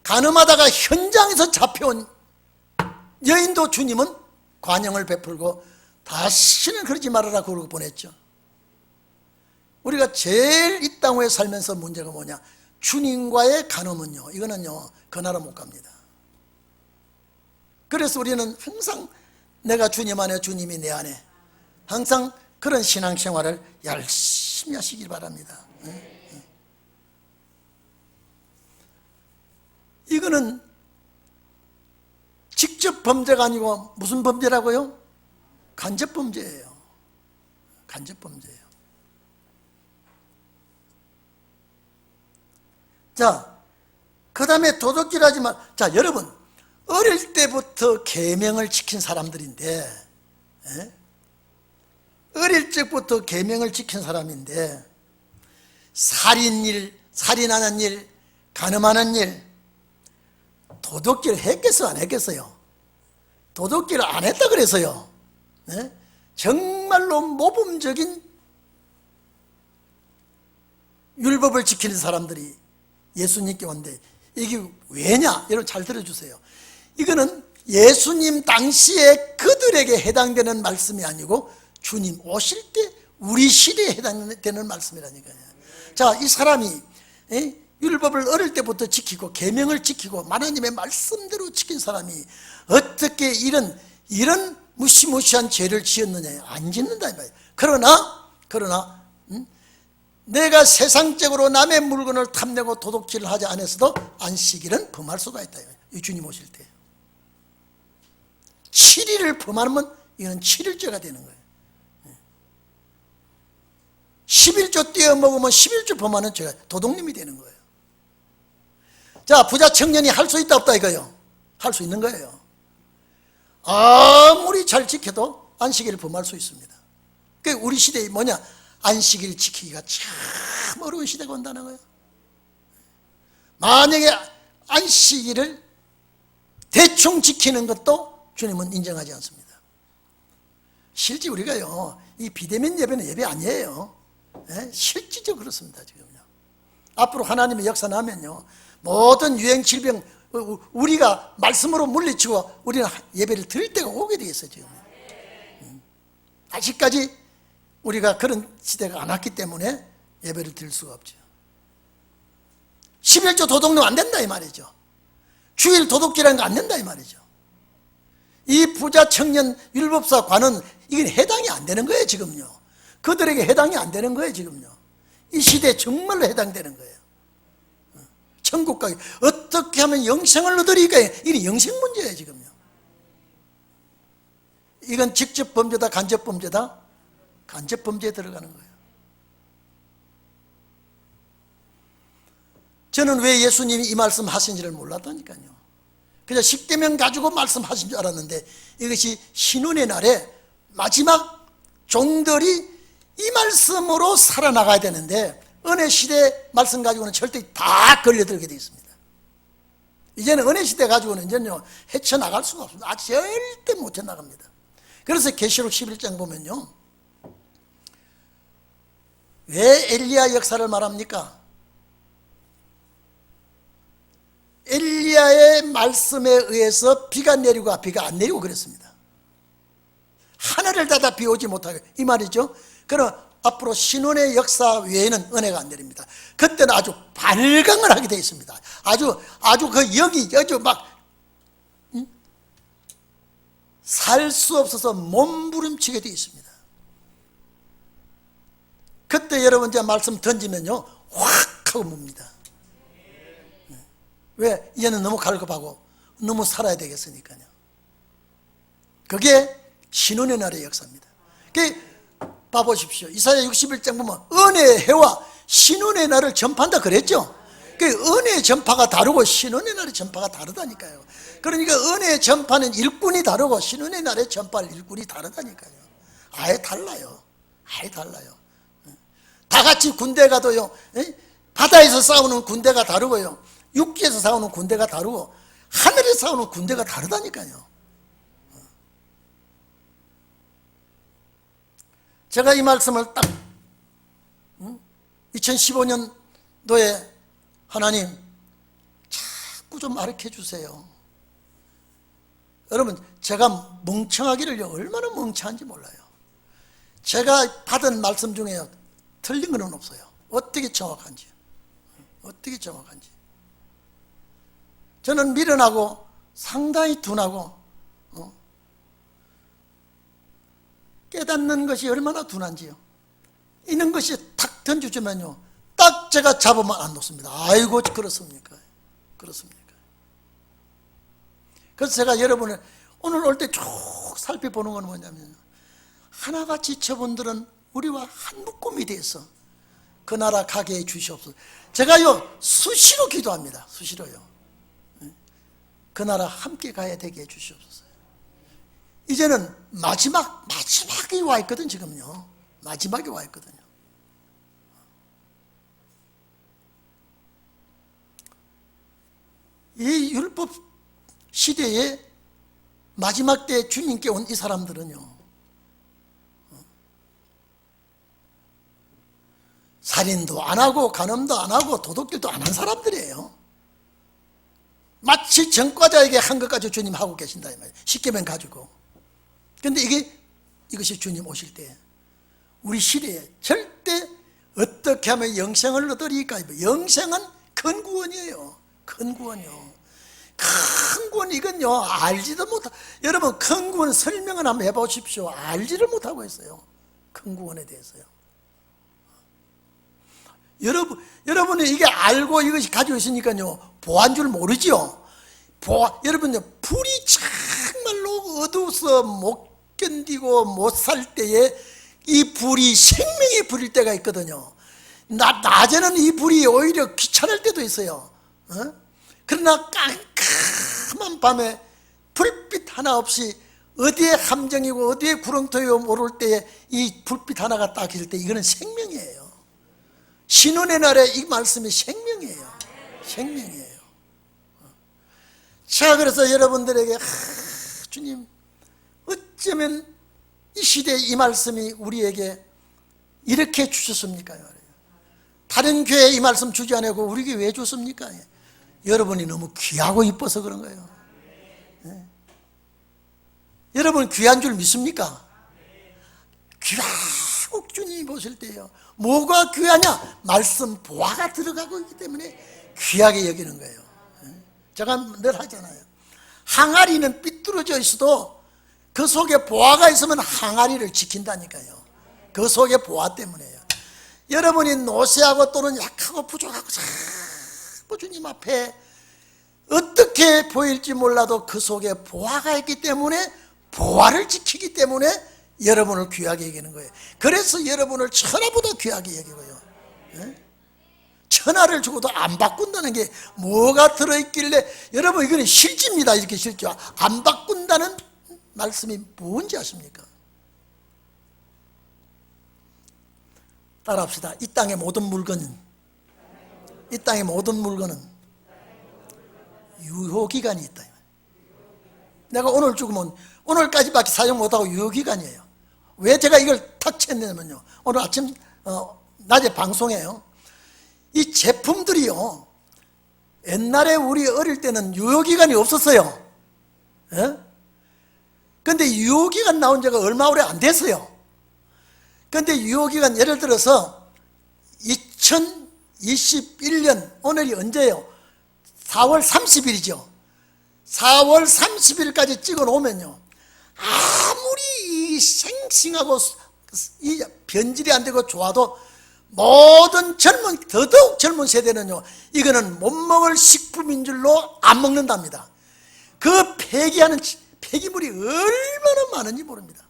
간음하다가 현장에서 잡혀온 여인도 주님은 관용을 베풀고 다시는 그러지 말아라 그러고 보냈죠. 우리가 제일 이 땅에 살면서 문제가 뭐냐, 주님과의 간음은요, 이거는요 그 나라 못 갑니다. 그래서 우리는 항상 내가 주님 안에, 주님이 내 안에, 항상 그런 신앙생활을 열심히 하시길 바랍니다. 이거는 직접 범죄가 아니고 무슨 범죄라고요? 간접 범죄예요. 간접 범죄예요. 자, 그 다음에 도둑질하지 마. 자, 여러분, 어릴 때부터 계명을 지킨 사람들인데, 어릴 적부터 계명을 지킨 사람인데, 살인하는 일, 간음하는 일, 도둑질 했겠어요, 안 했겠어요? 도둑질을 안 했다 그래서요, 정말로 모범적인 율법을 지키는 사람들이 예수님께 왔는데, 이게 왜냐? 여러분 잘 들어주세요. 이거는 예수님 당시에 그들에게 해당되는 말씀이 아니고 주님 오실 때 우리 시대에 해당되는 말씀이라니까요. 자, 이 사람이 율법을 어릴 때부터 지키고 계명을 지키고 하나님의 말씀대로 지킨 사람이 어떻게 이런 무시무시한 죄를 지었느냐? 안 짓는다 이 말이에요. 그러나 내가 세상적으로 남의 물건을 탐내고 도둑질을 하지 않았어도 안식일은 범할 수가 있다. 주님 오실 때 7일을 범하면 이건 7일죄가 되는 거예요. 11조 떼어 먹으면 11조 범하는 죄가 도둑님이 되는 거예요. 자, 부자 청년이 할 수 있다 없다 이거요? 할 수 있는 거예요. 아무리 잘 지켜도 안식일을 범할 수 있습니다. 그러니까 우리 시대에 뭐냐? 안식일 지키기가 참 어려운 시대가 온다는 거예요. 만약에 안식일을 대충 지키는 것도 주님은 인정하지 않습니다. 실제 우리가요, 이 비대면 예배는 예배 아니에요. 실질적으로 그렇습니다. 지금요. 앞으로 하나님의 역사 나면요, 모든 유행 질병 우리가 말씀으로 물리치고 우리는 예배를 드릴 때가 오게 되겠어요. 지금 아직까지 우리가 그런 시대가 안 왔기 때문에 예배를 드릴 수가 없죠. 11조 도둑놈 안 된다 이 말이죠. 주일 도둑질하는 거 안 된다 이 말이죠. 이 부자 청년 율법사 관은 이건 해당이 안 되는 거예요. 지금요, 그들에게 해당이 안 되는 거예요. 지금요, 이 시대에 정말로 해당되는 거예요. 천국 가기 어떻게 하면 영생을 얻으리까? 이게 영생 문제예요. 지금요, 이건 직접 범죄다 간접 범죄다? 간접 범죄에 들어가는 거예요. 저는 왜 예수님이 이 말씀 하신지를 몰랐다니까요. 그냥 십계명 가지고 말씀하신 줄 알았는데 이것이 신운의 날에 마지막 종들이 이 말씀으로 살아나가야 되는데 은혜 시대 말씀 가지고는 절대 다 걸려들게 되어 있습니다. 이제는 은혜 시대 가지고는 이제는요, 헤쳐나갈 수가 없습니다. 절대 못 헤쳐나갑니다. 그래서 계시록 11장 보면요, 왜 엘리야 역사를 말합니까? 엘리야의 말씀에 의해서 비가 내리고 비가 안 내리고 그랬습니다. 하늘을 닫아 비 오지 못하게 이 말이죠. 그럼 앞으로 신혼의 역사 외에는 은혜가 안 내립니다. 그때는 아주 발광을 하게 되어 있습니다. 아주 그 여기 막 살 수 없어서 몸부림치게 되어 있습니다. 그때 여러분 이제 말씀 던지면요, 확 하고 뭡니다. 왜? 이제는 너무 갈급하고 너무 살아야 되겠으니까요. 그게 신혼의 날의 역사입니다. 봐보십시오. 이사야 61장 보면 은혜의 해와 신혼의 날을 전파한다 그랬죠. 은혜의 전파가 다르고 신혼의 날의 전파가 다르다니까요. 그러니까 은혜의 전파는 일꾼이 다르고 신혼의 날의 전파는 일꾼이 다르다니까요. 아예 달라요. 아예 달라요. 다 같이 군대 가도요, 바다에서 싸우는 군대가 다르고요, 육지에서 싸우는 군대가 다르고 하늘에서 싸우는 군대가 다르다니까요. 제가 이 말씀을 딱 2015년도에 하나님 자꾸 좀 가르쳐 주세요. 여러분, 제가 멍청하기를 얼마나 멍청한지 몰라요. 제가 받은 말씀 중에 틀린 건 없어요. 어떻게 정확한지. 저는 미련하고 상당히 둔하고 깨닫는 것이 얼마나 둔한지요. 있는 것이 탁 던져주면요, 딱 제가 잡으면 안 놓습니다. 아이고, 그렇습니까? 그래서 제가 여러분을 오늘 올 때 쭉 살펴보는 건 뭐냐면, 하나같이 저분들은 우리와 한 묶음이 돼서 그 나라 가게 해 주시옵소서. 제가요 수시로 기도합니다. 수시로요. 그 나라 함께 가야 되게 해 주시옵소서. 이제는 마지막이 와 있거든. 지금요 마지막이 와 있거든요. 이 율법 시대에 마지막 때 주님께 온 이 사람들은요, 살인도 안 하고 간음도 안 하고 도둑질도 안 한 사람들이에요. 마치 전과자에게 한 것까지 주님 하고 계신다 이 말이에요. 십계명 가지고. 근데 이것이 주님 오실 때 우리 시대에 절대 어떻게 하면 영생을 얻으리까? 영생은 큰 구원이에요. 큰 구원이요. 큰 구원, 이건요 알지도 못하. 여러분 큰 구원 설명을 한번 해보십시오. 알지를 못하고 있어요. 큰 구원에 대해서요. 여러분이 이게 알고 이것이 가지고 있으니까요 보안 줄 모르지요. 여러분요 불이 정말로 어두워서 못 견디고 못 살 때에 이 불이 생명의 불일 때가 있거든요. 낮에는 이 불이 오히려 귀찮을 때도 있어요. 그러나 깜깜한 밤에 불빛 하나 없이 어디에 함정이고 어디에 구렁텅이고 모를 때에 이 불빛 하나가 딱 있을 때 이거는 생명이에요. 신혼의 날에 이 말씀이 생명이에요. 생명이에요. 자, 그래서 여러분들에게 주님 어쩌면 이 시대에 이 말씀이 우리에게 이렇게 주셨습니까? 다른 교회에 이 말씀 주지 않고 우리 교회에 왜 줬습니까? 여러분이 너무 귀하고 이뻐서 그런 거예요. 네. 여러분 귀한 줄 믿습니까? 귀하고 주님이 보실 때요 뭐가 귀하냐? 말씀 보화가 들어가고 있기 때문에 귀하게 여기는 거예요. 제가 늘 하잖아요. 항아리는 삐뚤어져 있어도 그 속에 보화가 있으면 항아리를 지킨다니까요. 그 속에 보화 때문에요. 여러분이 노쇠하고 또는 약하고 부족하고 자꾸 주님 앞에 어떻게 보일지 몰라도 그 속에 보화가 있기 때문에 보화를 지키기 때문에 여러분을 귀하게 여기는 거예요. 그래서 여러분을 천하보다 귀하게 여기고요. 천하를 주고도 안 바꾼다는 게 뭐가 들어있길래, 여러분 이거는 실지입니다. 이렇게 실죠. 안 바꾼다는 말씀이 뭔지 아십니까? 따라합시다. 이 땅의 모든 물건은 유효기간이 있다. 내가 오늘 죽으면 오늘까지밖에 사용 못하고 유효기간이에요. 왜 제가 이걸 탁치했냐면요, 오늘 아침 낮에 방송에요, 이 제품들이요 옛날에 우리 어릴 때는 유효기간이 없었어요. 그런데 유효기간 나온 지가 얼마 오래 안 됐어요. 그런데 유효기간, 예를 들어서 2021년 오늘이 언제예요? 4월 30일이죠 4월 30일까지 찍어 놓으면요 아무리 생생하고 이 변질이 안 되고 좋아도 모든 더더욱 젊은 세대는요 이거는 못 먹을 식품인 줄로 안 먹는답니다. 그 폐기하는 폐기물이 얼마나 많은지 모릅니다.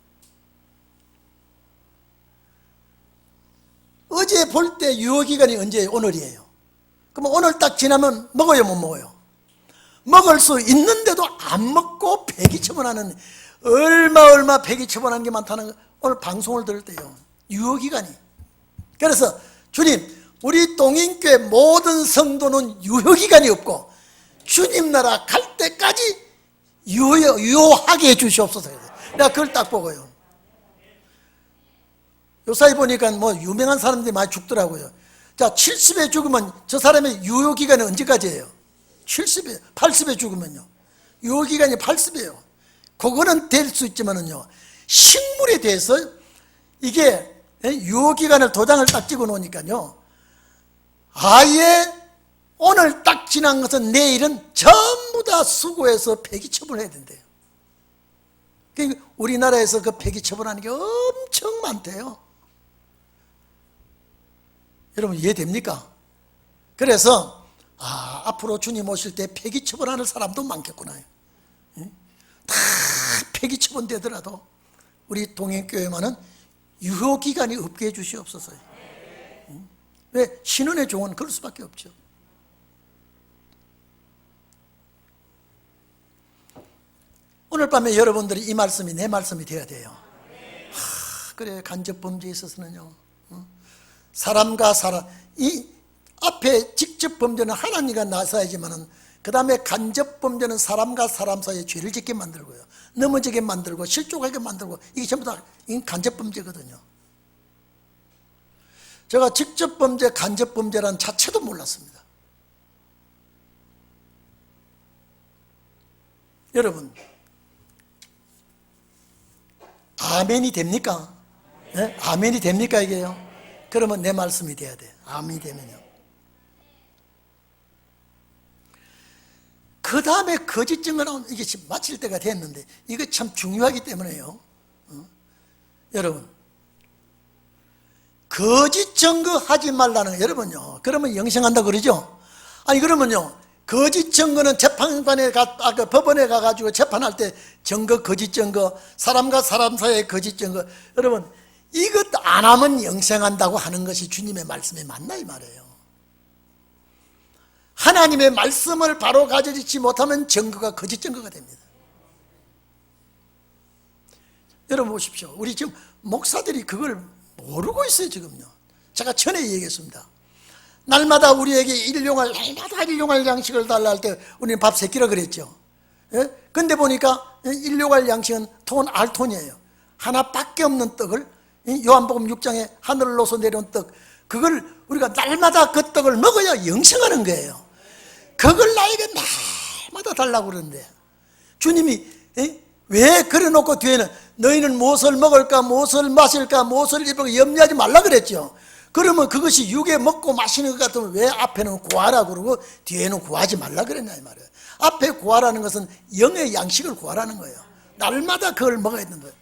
어제 볼 때 유효기간이 언제예요? 오늘이에요. 그럼 오늘 딱 지나면 먹어요, 못 먹어요? 먹을 수 있는데도 안 먹고 폐기 처분하는, 얼마 폐기 처분하는 게 많다는 거 오늘 방송을 들을 때요. 유효기간이. 그래서 주님, 우리 동인교회 모든 성도는 유효기간이 없고 주님 나라 갈 때까지 유효하게 해 주시옵소서. 내가 그걸 딱 보고요. 요사이 보니까 뭐 유명한 사람들이 많이 죽더라고요. 자, 70에 죽으면 저 사람의 유효기간이 언제까지예요? 70에, 80에 죽으면요 유효기간이 80이에요. 그거는 될 수 있지만은요 식물에 대해서 이게 유효기간을 도장을 딱 찍어 놓으니까요 아예 오늘 딱 지난 것은 내일은 전부 다 수거해서 폐기 처분해야 된대요. 그러니까 우리나라에서 그 폐기 처분하는 게 엄청 많대요. 여러분 이해됩니까? 그래서 앞으로 주님 오실 때 폐기 처분하는 사람도 많겠구나. 다 폐기 처분되더라도 우리 동행교회만은 유효기간이 없게 해주시옵소서. 왜? 신혼의 종은 그럴 수밖에 없죠. 오늘 밤에 여러분들이 이 말씀이 내 말씀이 되어야 돼요. 그래, 간접범죄에 있어서는요 사람과 사람, 이 앞에 직접 범죄는 하나님과 나서야지만은 그 다음에 간접 범죄는 사람과 사람 사이에 죄를 짓게 만들고요 넘어지게 만들고 실족하게 만들고, 이게 전부 다 간접 범죄거든요. 제가 직접 범죄, 간접 범죄라는 자체도 몰랐습니다. 여러분 아멘이 됩니까? 네? 아멘이 됩니까 이게요? 그러면 내 말씀이 돼야 돼. 아멘이 되면요 그 다음에 거짓 증거 나오는, 이게 지금 마칠 때가 됐는데 이거 참 중요하기 때문에요. 여러분, 거짓 증거 하지 말라는 거, 여러분요, 그러면 영생한다 그러죠? 아니 그러면요, 거짓 증거는 재판관에 그 법원에 가가지고 재판할 때 증거, 거짓 증거, 사람과 사람 사이의 거짓 증거, 여러분 이것 안 하면 영생한다고 하는 것이 주님의 말씀이 맞나 이 말이에요. 하나님의 말씀을 바로 가져지지 못하면 증거가 거짓 증거가 됩니다. 여러분 보십시오. 우리 지금 목사들이 그걸 모르고 있어요 지금요. 제가 전에 얘기했습니다. 날마다 우리에게 날마다 일용할 양식을 달라 할 때 우리는 밥 3끼라 그랬죠. 예? 근데 보니까 일용할 양식은 톤 알톤이에요. 하나밖에 없는 떡을, 요한복음 6장에 하늘로서 내려온 떡, 그걸 우리가 날마다 그 떡을 먹어야 영생하는 거예요. 그걸 나에게 날마다 달라고 그러는데 주님이 왜 그래놓고 뒤에는 너희는 무엇을 먹을까, 무엇을 마실까, 무엇을 입을까 염려하지 말라 그랬죠. 그러면 그것이 육에 먹고 마시는 것 같으면 왜 앞에는 구하라 그러고 뒤에는 구하지 말라 그랬냐 이 말이에요. 앞에 구하라는 것은 영의 양식을 구하라는 거예요. 날마다 그걸 먹어야 되는 거예요.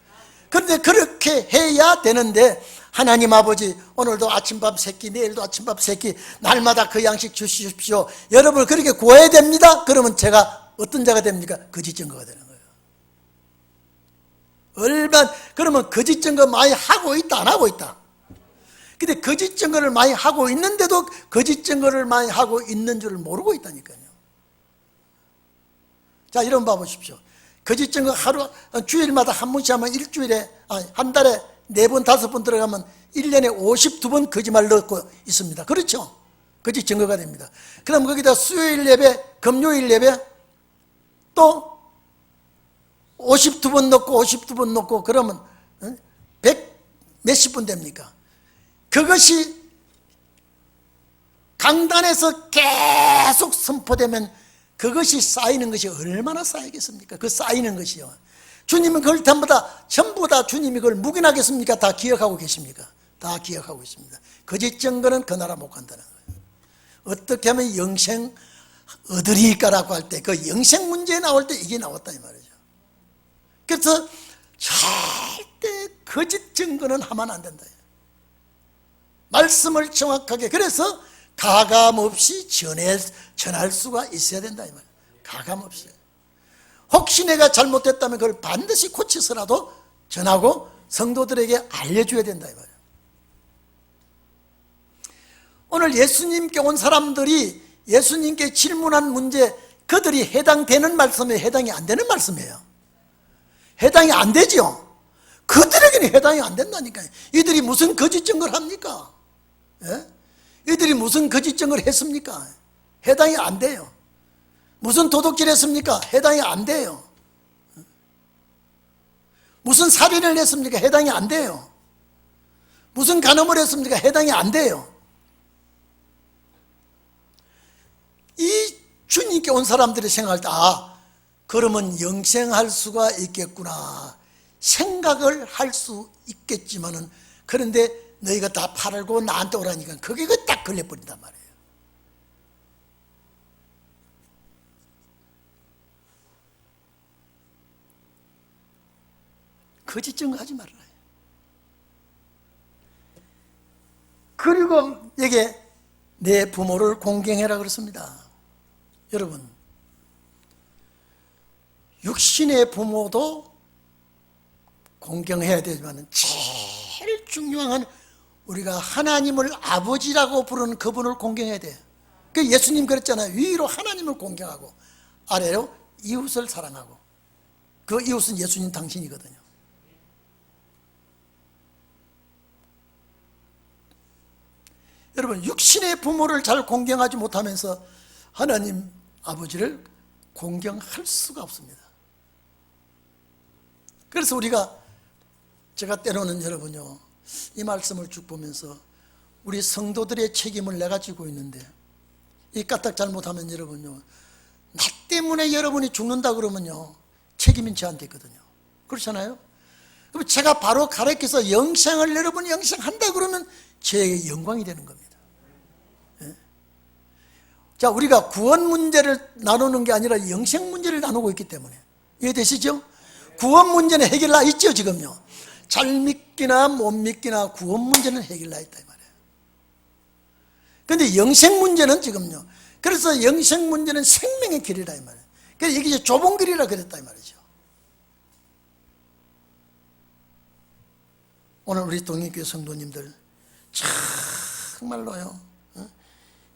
그런데 그렇게 해야 되는데 하나님 아버지 오늘도 아침밥 3끼, 내일도 아침밥 3끼, 날마다 그 양식 주십시오. 여러분 그렇게 구해야 됩니다. 그러면 제가 어떤 자가 됩니까? 거짓 증거가 되는 거예요. 그러면 거짓 증거 많이 하고 있다 안 하고 있다? 근데 거짓 증거를 많이 하고 있는데도 거짓 증거를 많이 하고 있는 줄을 모르고 있다니까요. 자, 이런 거 봐보십시오. 거짓 증거 주일마다 한 번씩 하면 한 달에 4번, 5번 들어가면 1년에 52번 거짓말 넣고 있습니다. 그렇죠? 거짓 증거가 됩니다. 그럼 거기다 수요일 예배, 금요일 예배 또 52번 넣고 52번 넣고 그러면 100 몇십 분 됩니까? 그것이 강단에서 계속 선포되면 그것이 쌓이는 것이 얼마나 쌓이겠습니까? 그 쌓이는 것이요. 주님은 그걸 전부 다 주님이 그걸 묵인하겠습니까? 다 기억하고 계십니까? 다 기억하고 있습니다. 거짓 증거는 그 나라 못 간다는 거예요. 어떻게 하면 영생 얻으리까라고 할 때 그 영생 문제 나올 때 이게 나왔다 이 말이죠. 그래서 절대 거짓 증거는 하면 안 된다. 말씀을 정확하게, 그래서 가감없이 전할 수가 있어야 된다 이 말이에요. 가감없이. 혹시 내가 잘못됐다면 그걸 반드시 고쳐서라도 전하고 성도들에게 알려줘야 된다 이 말이에요. 오늘 예수님께 온 사람들이 예수님께 질문한 문제, 그들이 해당되는 말씀에 해당이 안 되는 말씀이에요. 해당이 안 되죠. 그들에게는 해당이 안 된다니까요. 이들이 무슨 거짓 증거를 합니까? 예? 이들이 무슨 거짓 증거를 했습니까? 해당이 안 돼요. 무슨 도둑질 했습니까? 해당이 안 돼요. 무슨 살인을 했습니까? 해당이 안 돼요. 무슨 간음을 했습니까? 해당이 안 돼요. 이 주님께 온 사람들이 생각할 때 그러면 영생할 수가 있겠구나 생각을 할 수 있겠지만은, 그런데 너희가 다 팔고 나한테 오라니까 그게 딱 걸려버린단 말이에요. 거짓 증거하지 말아라. 그리고 여기에 내 부모를 공경해라 그렇습니다. 여러분, 육신의 부모도 공경해야 되지만 제일 중요한 우리가 하나님을 아버지라고 부르는 그분을 공경해야 돼요. 그 예수님 그랬잖아요. 위로 하나님을 공경하고 아래로 이웃을 사랑하고. 그 이웃은 예수님 당신이거든요. 여러분, 육신의 부모를 잘 공경하지 못하면서 하나님 아버지를 공경할 수가 없습니다. 그래서 제가 때로는 여러분요, 이 말씀을 쭉 보면서 우리 성도들의 책임을 내가 지고 있는데, 이 까딱 잘못하면 여러분요, 나 때문에 여러분이 죽는다 그러면요, 책임은 저한테 있거든요. 그렇잖아요? 그럼 제가 바로 가르쳐서 영생을 여러분이 영생한다 그러면 제 영광이 되는 겁니다. 예? 자, 우리가 구원 문제를 나누는 게 아니라 영생 문제를 나누고 있기 때문에 이해되시죠? 구원 문제는 해결나 있죠. 지금요, 잘 믿기나 못 믿기나 구원 문제는 해결나 있다 이 말이에요. 그런데 영생 문제는 지금요, 그래서 영생 문제는 생명의 길이라 이 말이에요. 그래서 이게 이제 좁은 길이라 그랬다 이 말이죠. 오늘 우리 동행교회 성도님들 정말로요,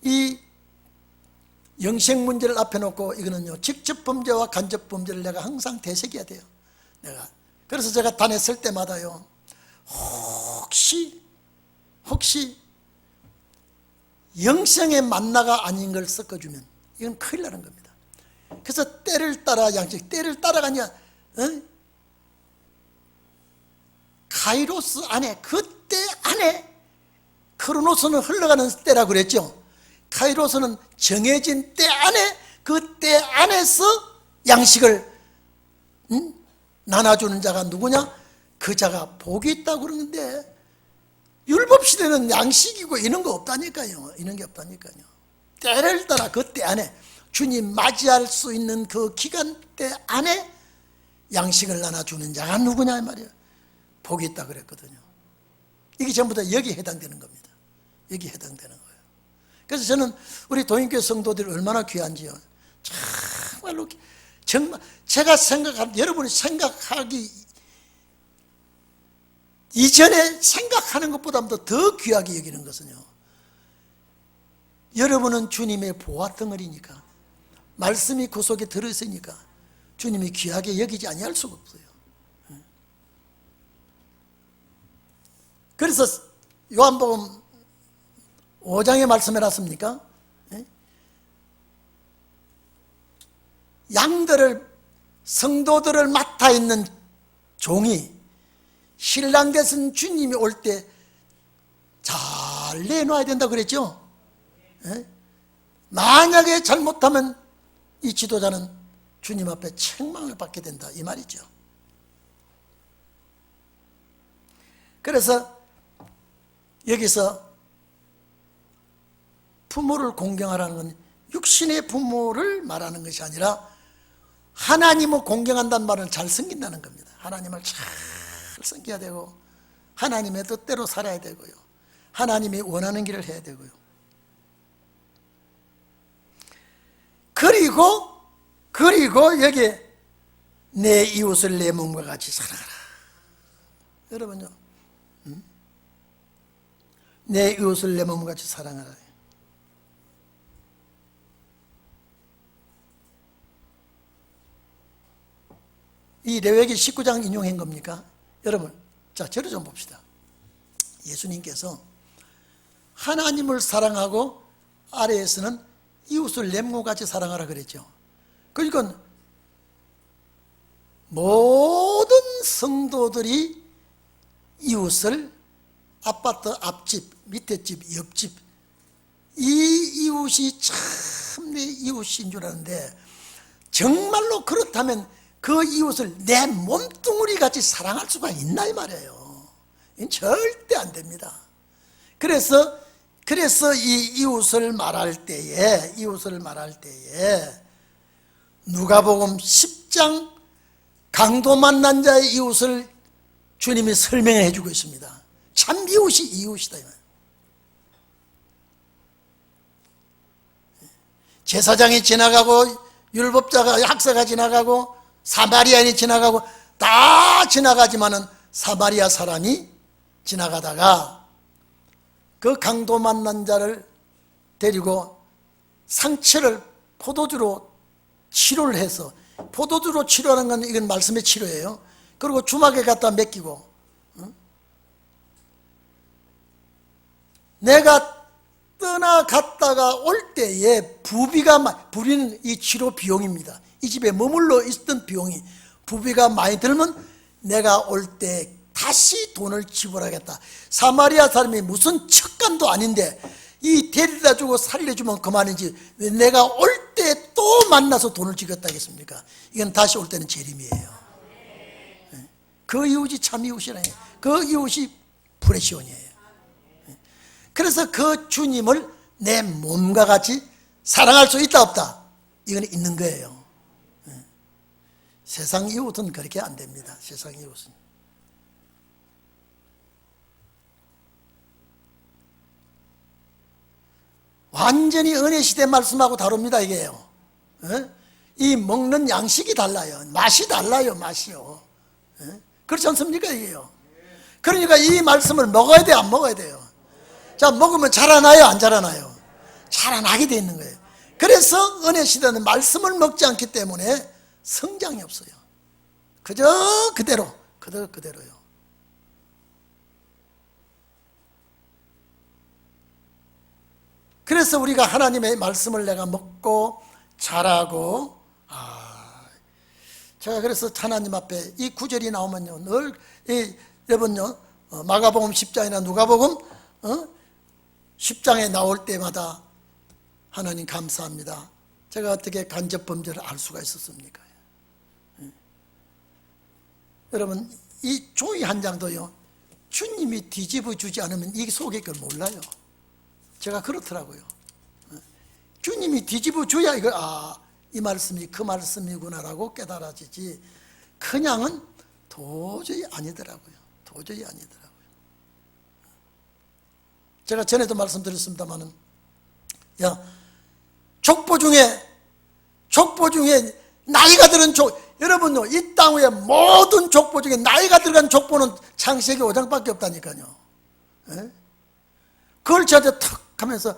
이 영생 문제를 앞에 놓고 이거는요, 직접 범죄와 간접 범죄를 내가 항상 되새겨야 돼요. 내가 그래서 제가 다녔을 때마다요, 혹시 영생의 만나가 아닌 걸 섞어주면 이건 큰일 나는 겁니다. 그래서 때를 따라 양식, 때를 따라가 아니라 카이로스 안에, 그때 안에, 크로노스는 흘러가는 때라고 그랬죠. 카이로스는 정해진 때 안에, 그 때 안에서 양식을 나눠주는 자가 누구냐? 그 자가 복이 있다고 그러는데, 율법시대는 양식이고 이런 거 없다니까요. 이런 게 없다니까요. 때를 따라 그 때 안에, 주님 맞이할 수 있는 그 기간대 안에 양식을 나눠주는 자가 누구냐 이 말이에요. 복이 있다 그랬거든요. 이게 전부 다 여기에 해당되는 겁니다. 여기에 해당되는 거예요. 그래서 저는 우리 동인교회 성도들이 얼마나 귀한지요, 정말로, 정말 제가 여러분이 생각하기 이전에 생각하는 것보다도 더 귀하게 여기는 것은요, 여러분은 주님의 보화덩어리니까, 말씀이 그 속에 들어있으니까 주님이 귀하게 여기지 아니할 수가 없어요. 그래서 요한복음 5장에 말씀해놨습니까? 양들을, 성도들을 맡아 있는 종이 신랑 되신 주님이 올 때 잘 내놔야 된다고 그랬죠. 만약에 잘못하면 이 지도자는 주님 앞에 책망을 받게 된다 이 말이죠. 그래서 여기서 부모를 공경하라는 건 육신의 부모를 말하는 것이 아니라 하나님을 공경한다는 말은 잘 섬긴다는 겁니다. 하나님을 잘 섬겨야 되고 하나님의 뜻대로 살아야 되고요, 하나님이 원하는 길을 해야 되고요. 그리고 여기에 내 이웃을 내 몸과 같이 사랑하라. 여러분요, 내 이웃을 내 몸과 같이 사랑하라. 이 레위기 19장 인용한 겁니까? 여러분, 자, 저를 좀 봅시다. 예수님께서 하나님을 사랑하고 아래에서는 이웃을 내 몸과 같이 사랑하라 그랬죠. 그러니까 모든 성도들이 이웃을, 아파트 앞집, 밑에 집, 옆집, 이 이웃이 참 내 이웃인 줄 아는데, 정말로 그렇다면 그 이웃을 내 몸뚱아리 같이 사랑할 수가 있나 이 말이에요. 이건 절대 안 됩니다. 그래서 이 이웃을 말할 때에 누가복음 10장 강도 만난 자의 이웃을 주님이 설명해 주고 있습니다. 참 이웃이 이웃이다. 제사장이 지나가고 율법자가, 학사가 지나가고 사마리아인이 지나가고 다 지나가지만은 사마리아 사람이 지나가다가 그 강도 만난 자를 데리고 상처를 포도주로 치료를 해서, 포도주로 치료하는 건 이건 말씀의 치료예요. 그리고 주막에 갖다 맡기고, 내가 떠나갔다가 올 때에 부비는 이 치료 비용입니다. 이 집에 머물러 있던 비용이 부비가 많이 들면 내가 올 때 다시 돈을 지불하겠다. 사마리아 사람이 무슨 척간도 아닌데 이 데려다 주고 살려주면 그만이지 왜 내가 올 때 또 만나서 돈을 지겠다 하겠습니까? 이건 다시 올 때는 재림이에요. 그 이웃이 참 이웃이라요. 그 이웃이 프레시온이에요. 그래서 그 주님을 내 몸과 같이 사랑할 수 있다 없다? 이건 있는 거예요. 세상 이웃은 그렇게 안 됩니다. 세상 이웃은. 완전히 은혜 시대 말씀하고 다릅니다, 이게요. 이 먹는 양식이 달라요. 맛이 달라요, 맛이요. 그렇지 않습니까, 이게요? 그러니까 이 말씀을 먹어야 돼요, 안 먹어야 돼요? 자, 먹으면 자라나요, 안 자라나요? 자라나게 돼 있는 거예요. 그래서 은혜 시대는 말씀을 먹지 않기 때문에 성장이 없어요. 그저 그대로요. 그래서 우리가 하나님의 말씀을 내가 먹고 자라고, 제가 그래서 하나님 앞에 이 구절이 나오면요, 늘, 여러분요, 마가복음 10장이나 누가복음 10장에 나올 때마다 하나님 감사합니다. 제가 어떻게 간접 범죄를 알 수가 있었습니까? 여러분, 이 종이 한 장도요, 주님이 뒤집어 주지 않으면 이 속의 걸 몰라요. 제가 그렇더라고요. 주님이 뒤집어 줘야 이걸, 이 말씀이 그 말씀이구나라고 깨달아지지, 그냥은 도저히 아니더라고요. 도저히 아니더라고요. 제가 전에도 말씀드렸습니다마는, 족보 중에 나이가 들은 여러분요, 이 땅 위에 모든 족보 중에 나이가 들어간 족보는 창세기 5장밖에 없다니까요. 그걸 저한테 탁 하면서,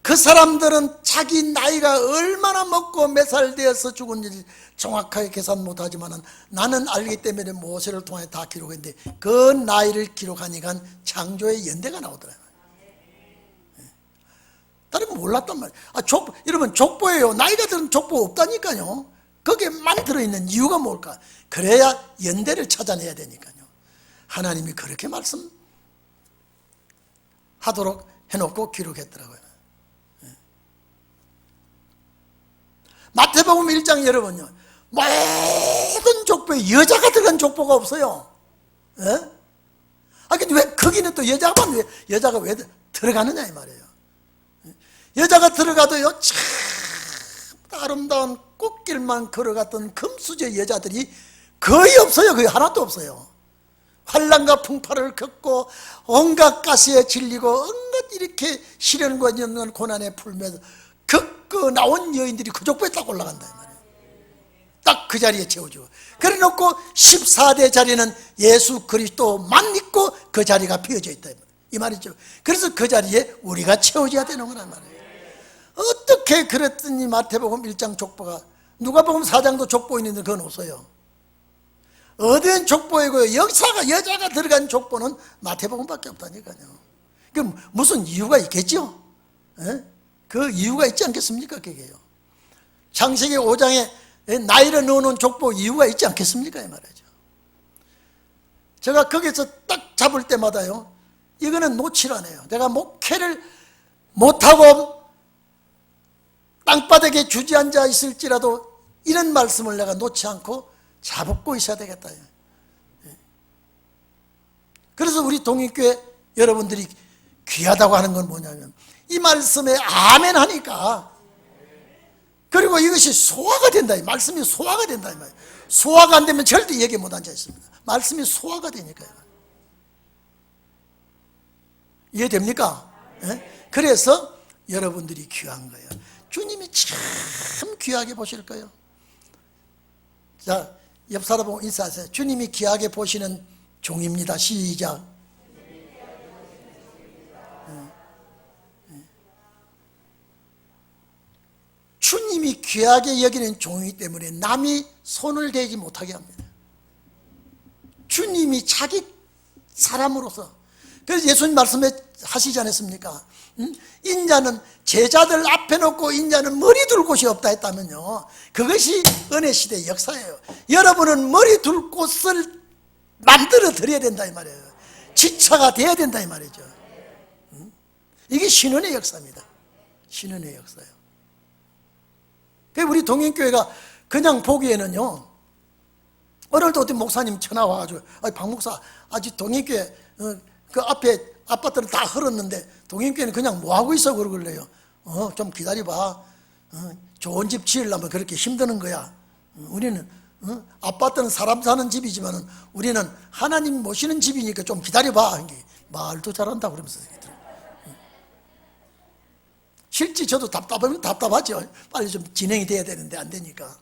그 사람들은 자기 나이가 얼마나 먹고 몇 살 되어서 죽은지 정확하게 계산 못하지만 나는 알기 때문에 모세를 통해 다 기록했는데, 그 나이를 기록하니까 창조의 연대가 나오더라고요. 다른 건 몰랐단 말이에요. 여러분, 족보예요. 나이가 들은 족보 없다니까요. 거기에만 들어있는 이유가 뭘까? 그래야 연대를 찾아내야 되니까요. 하나님이 그렇게 말씀하도록 해놓고 기록했더라고요. 마태복음 1장 여러분요, 모든 족보에 여자가 들어간 족보가 없어요. 근데 왜 거기는 또 여자가 왜 들어가느냐 이 말이에요. 여자가 들어가도요, 참 아름다운 꽃길만 걸어갔던 금수저 여자들이 거의 없어요. 거의 하나도 없어요. 환난과 풍파를 겪고 온갖 가시에 질리고 온갖 이렇게 시련과 연난 고난에 풀면서 겪어 나온 여인들이 그 족보에 딱 올라간다 이 말이에요. 딱 그 자리에 채워주고, 그래 놓고 14대 자리는 예수 그리스도만 있고 그 자리가 비어져 있다 이 말이죠. 그래서 그 자리에 우리가 채워져야 되는 거란 말이에요. 어떻게 그랬더니 마태복음 1장 족보가, 누가복음 4장도 족보 있는데 그건 없어요. 어디는 족보이고요, 여자가 들어간 족보는 마태복음밖에 없다니까요. 그 무슨 이유가 있겠죠? 그 이유가 있지 않겠습니까? 그게요. 창세기 5장에 나이를 넣어놓은 족보 이유가 있지 않겠습니까? 이 말이죠. 제가 거기서 딱 잡을 때마다요, 이거는 놓치라네요. 내가 목회를 못하고 땅바닥에 주저앉아 있을지라도 이런 말씀을 내가 놓지 않고 잡고 있어야 되겠다. 그래서 우리 동익교회 여러분들이 귀하다고 하는 건 뭐냐면, 이 말씀에 아멘 하니까, 그리고 이것이 소화가 된다. 말씀이 소화가 된다. 소화가 안 되면 절대 얘기 못 앉아 있습니다. 말씀이 소화가 되니까요. 이해됩니까? 그래서 여러분들이 귀한 거예요. 주님이 참 귀하게 보실 거예요. 자, 옆 사람 보고 인사하세요. 주님이 귀하게 보시는 종입니다. 시작. 주님이 귀하게 여기는 종이기 때문에 남이 손을 대지 못하게 합니다. 주님이 자기 사람으로서. 그래서 예수님 말씀하시지 않았습니까? 인자는 제자들 앞에 놓고 인자는 머리 둘 곳이 없다 했다면요, 그것이 은혜 시대의 역사예요. 여러분은 머리 둘 곳을 만들어 드려야 된다 이 말이에요. 지차가 돼야 된다 이 말이죠. 이게 신은의 역사입니다. 신은의 역사예요. 우리 동행교회가 그냥 보기에는요, 오늘도 어떤 목사님 전화 와가지고, 박 목사, 아직 동행교회 그 앞에 아파트는 다 헐었는데 동행교회는 그냥 뭐하고 있어 그러길래요. 좀 기다려봐. 좋은 집 지으려면 그렇게 힘드는 거야. 우리는 아파트는 사람 사는 집이지만 우리는 하나님 모시는 집이니까 좀 기다려봐. 말도 잘한다 그러면서 실제 저도 답답하면 답답하죠. 빨리 좀 진행이 돼야 되는데 안 되니까.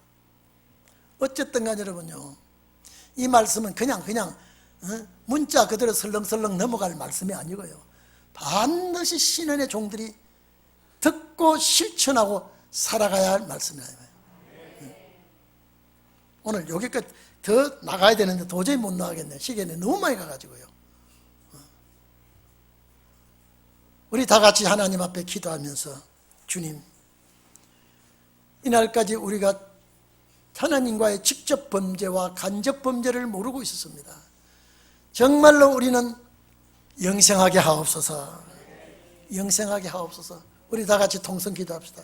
어쨌든 간에 여러분요, 이 말씀은 그냥 문자 그대로 설렁설렁 넘어갈 말씀이 아니고요, 반드시 신원의 종들이 듣고 실천하고 살아가야 할 말씀이에요. 오늘 여기까지 더 나가야 되는데 도저히 못 나가겠네. 시간이 너무 많이 가가지고요. 우리 다 같이 하나님 앞에 기도하면서, 주님, 이날까지 우리가 하나님과의 직접 범죄와 간접 범죄를 모르고 있었습니다. 정말로 우리는 영생하게 하옵소서. 영생하게 하옵소서. 우리 다 같이 통성 기도합시다.